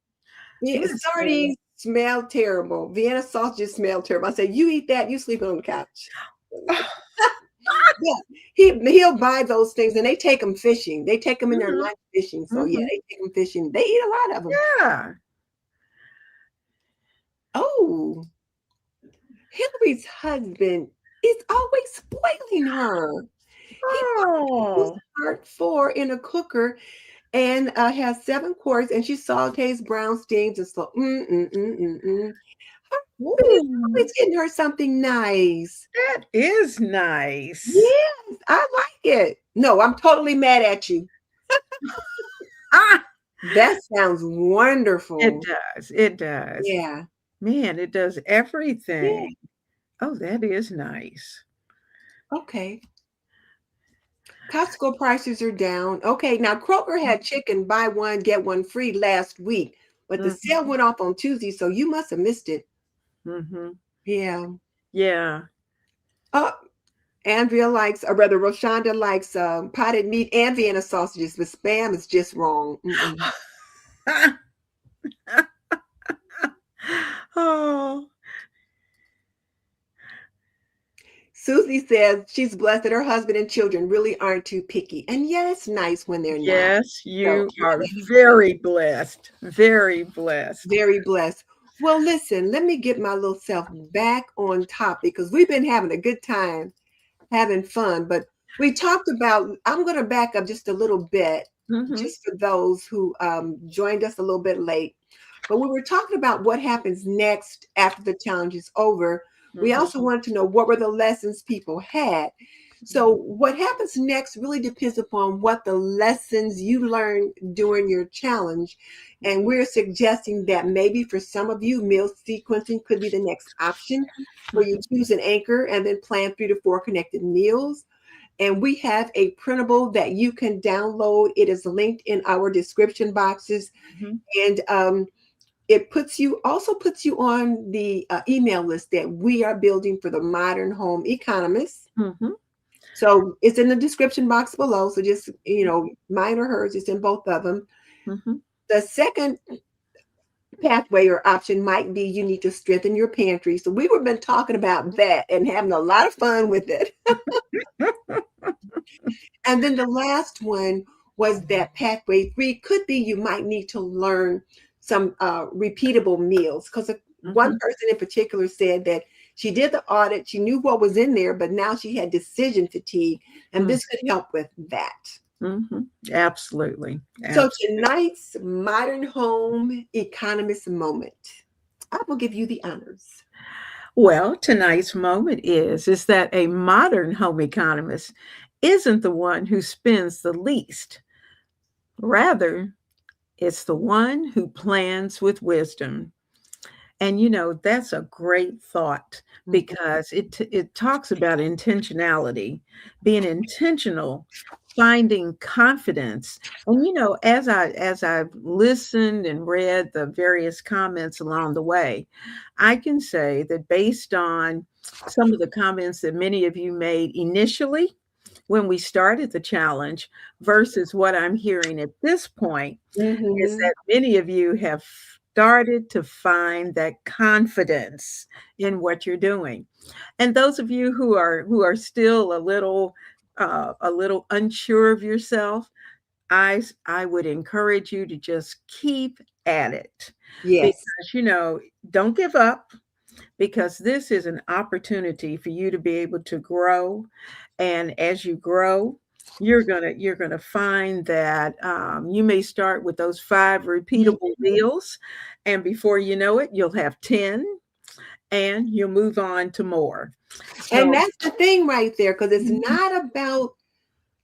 Yeah, That's funny. sardines smell terrible. Vienna sausages smell terrible. I said, you eat that, you sleep on the couch. Yeah, he'll buy those things, and they take them fishing. They take them in their Mhm, lunch fishing. So yeah, mhm. they take them fishing. They eat a lot of them. Yeah. Oh, Hillary's husband is always spoiling her. He puts Oh. part four in a cooker and has 7 quarts, and she sautés brown steams and slow. Husband is Ooh, always getting her something nice. that is nice. Yes, I like it. No, I'm totally mad at you. Ah, That sounds it wonderful. does. It does. Yeah. Man, it does Yeah. everything. Oh, that is nice. Okay. Costco prices are down. Okay, now Kroger had chicken buy one get one free last week, but the Mhm, sale went off on Tuesday, so you must have missed it. mhm. Yeah. Yeah. Oh, Andrea likes, or rather, Roshonda likes potted meat and Vienna sausages, but spam is just wrong. Mm-mm. Oh, Susie says she's blessed that her husband and children really aren't too picky. And yeah, it's nice when they're not. yes, So, you yeah, are that is nice. very blessed. Very blessed. Very blessed. Well, listen, let me get my little self back on top because we've been having a good time, having fun. But we talked about, I'm going to back up just a little bit, Mhm, just for those who joined us a little bit late. But we were talking about what happens next after the challenge is over. We mhm, also wanted to know what were the lessons people had. So, mhm, what happens next really depends upon what the lessons you learned during your challenge. And we're suggesting that maybe for some of you, meal sequencing could be the next option where you mhm, choose an anchor and then plan 3 to 4 connected meals. And we have a printable that you can download. It is linked in our description boxes. mhm, And it puts you on the email list that we are building for the Modern Home Economists. mhm, So it's in the description box below. So just, mine or hers, it's in both of them. mhm. The second pathway or option might be you need to strengthen your pantry. So we've been talking about that and having a lot of fun with it. And then the last one was that pathway three could be you might need to learn some repeatable meals because one Mhm, person in particular said that she did the audit, she knew what was in there, but now she had decision fatigue, and mhm, this could help with that. mhm. Absolutely. So Absolutely. tonight's Modern Home Economist moment, I will give you the honors. Well, tonight's moment is that a modern home economist isn't the one who spends the least. Rather, it's the one who plans with wisdom. And that's a great thought Mhm. because it talks about intentionality, being intentional, finding confidence. And as I've listened and read the various comments along the way, I can say that based on some of the comments that many of you made initially when we started the challenge versus what I'm hearing at this point is Mhm. that many of you have started to find that confidence in what you're doing. And those of you who are still a little unsure of yourself, I would encourage you to just keep at it Yes. because don't give up, because this is an opportunity for you to be able to grow. And as you grow, you're gonna find that you may start with those 5 repeatable Mhm. meals, and before you know it, you'll have 10, and you'll move on to more. And So, that's the thing right there, because it's mhm, not about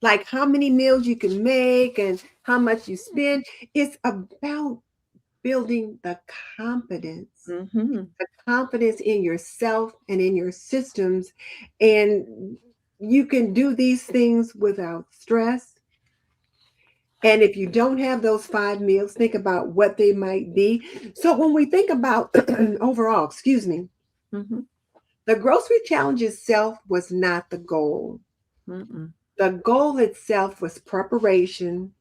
like how many meals you can make and how much you spend. It's about building mhm, the confidence in yourself and in your systems. And you can do these things without stress. And if you don't have those 5 meals, think about what they might be. So when we think about overall, excuse me, mhm, the grocery challenge itself was not the goal. mm-mm, The goal itself was preparation,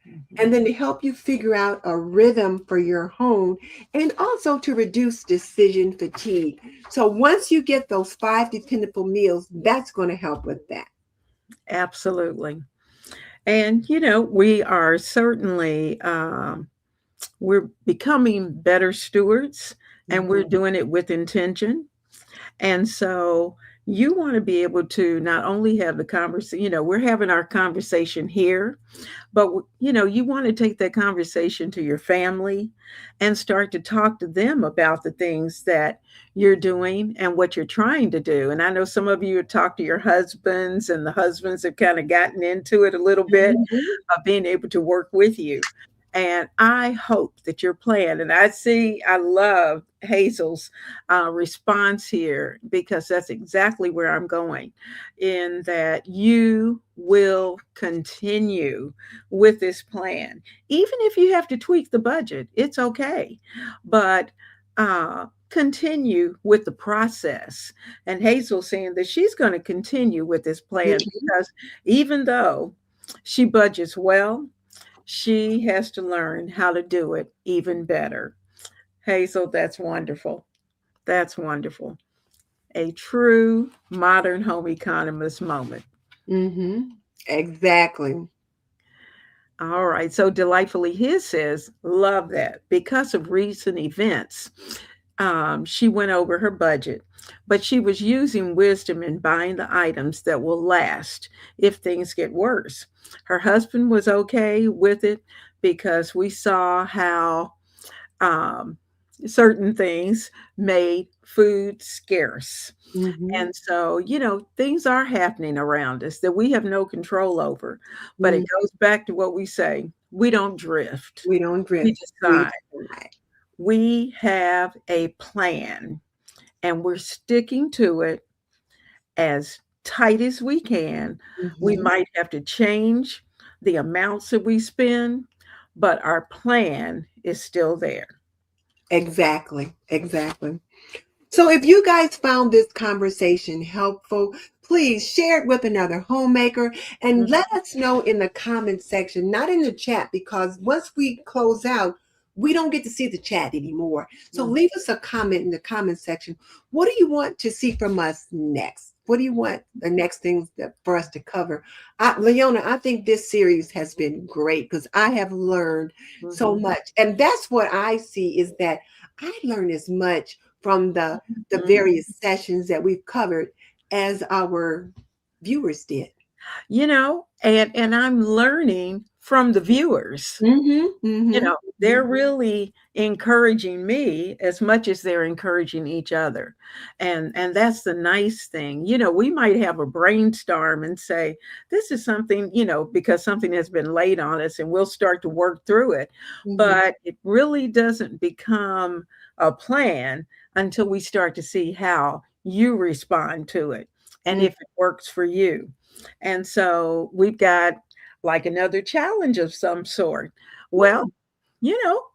mhm. and then to help you figure out a rhythm for your home and also to reduce decision fatigue. So once you get those 5 dependable meals, that's going to help with that. Absolutely. And we are certainly we're becoming better stewards, and Mhm. we're doing it with intention. And so you want to be able to not only have the conversation, we're having our conversation here, but you want to take that conversation to your family and start to talk to them about the things that you're doing and what you're trying to do. And I know some of you have talked to your husbands, and the husbands have kind of gotten into it a little bit Mhm. of being able to work with you. And I hope that your plan, and I love Hazel's response here, because that's exactly where I'm going, in that you will continue with this plan. Even if you have to tweak the budget, it's okay. But continue with the process. And Hazel saying that she's going to continue with this plan Mhm. because even though she budgets well, she has to learn how to do it even better. Hazel, that's wonderful. That's wonderful. A true modern home economist moment. Mhm. Exactly. All right. So Delightfully His says, love that. Because of recent events, she went over her budget, but she was using wisdom in buying the items that will last if things get worse. Her husband was okay with it because we saw how um, certain things made food scarce. Mhm. And so, things are happening around us that we have no control over. But it Mhm. goes back to what we say, we don't drift, We don't we drift. We decide. decide. We have a plan, and we're sticking to it as tight as we can. We Mhm. might have to change the amounts that we spend, but our plan is still there. Exactly. Exactly. So if you guys found this conversation helpful, please share it with another homemaker and Mhm, let us know in the comment section, not in the chat, because once we close out, we don't get to see the chat anymore. So mhm, leave us a comment in the comment section. What do you want to see from us next? What do you want the next things that for us to cover? Leona, I think this series has been great because I have learned so mhm, much. And that's what I see is that I learned as much from the mhm. various sessions that we've covered as our viewers did. And I'm learning from the viewers. Mm-hmm. Mm-hmm. They're really encouraging me as much as they're encouraging each other. And that's the nice thing. We might have a brainstorm and say, this is something, because something has been laid on us, and we'll start to work through it. Mm-hmm. But it really doesn't become a plan until we start to see how you respond to it and Mm, if it works for you. And so we've got like another challenge of some sort. Well,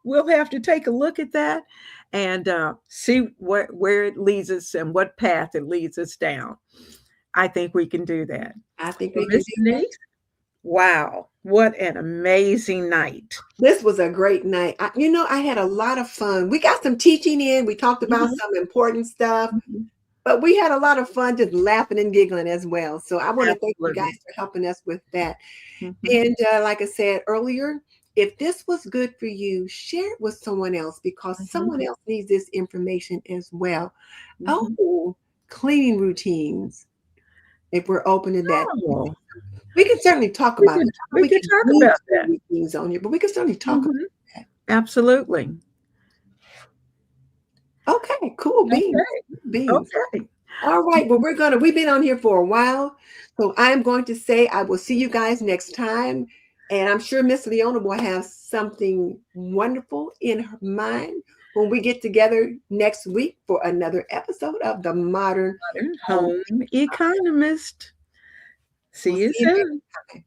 we'll have to take a look at that and see where it leads us and what path it leads us down. I think we can do that. I think Well, we can Miss do that. Denise, wow, what an amazing night. This was a great night. I had a lot of fun. We got some teaching in. We talked about Mhm, some important stuff, mhm. but we had a lot of fun just laughing and giggling as well. So I want to thank you guys Absolutely. for helping us with that. Mhm, And like I said earlier, if this was good for you, share it with someone else because mhm, someone else needs this information as well. mhm. Oh, cleaning routines. If we're open to that, Oh, we can certainly talk we about could it. we We could can talk do about that. cleaning routines on here, but we can certainly talk about Mhm. that. Absolutely. Okay, cool beans. Okay. Cool beans. Okay. All right. Well, we've been on here for a while. So I'm going to say I will see you guys next time. And I'm sure Miss Leona will have something wonderful in her mind when we get together next week for another episode of the Modern Modern Home. Home Economist. See We'll you see you next soon. time.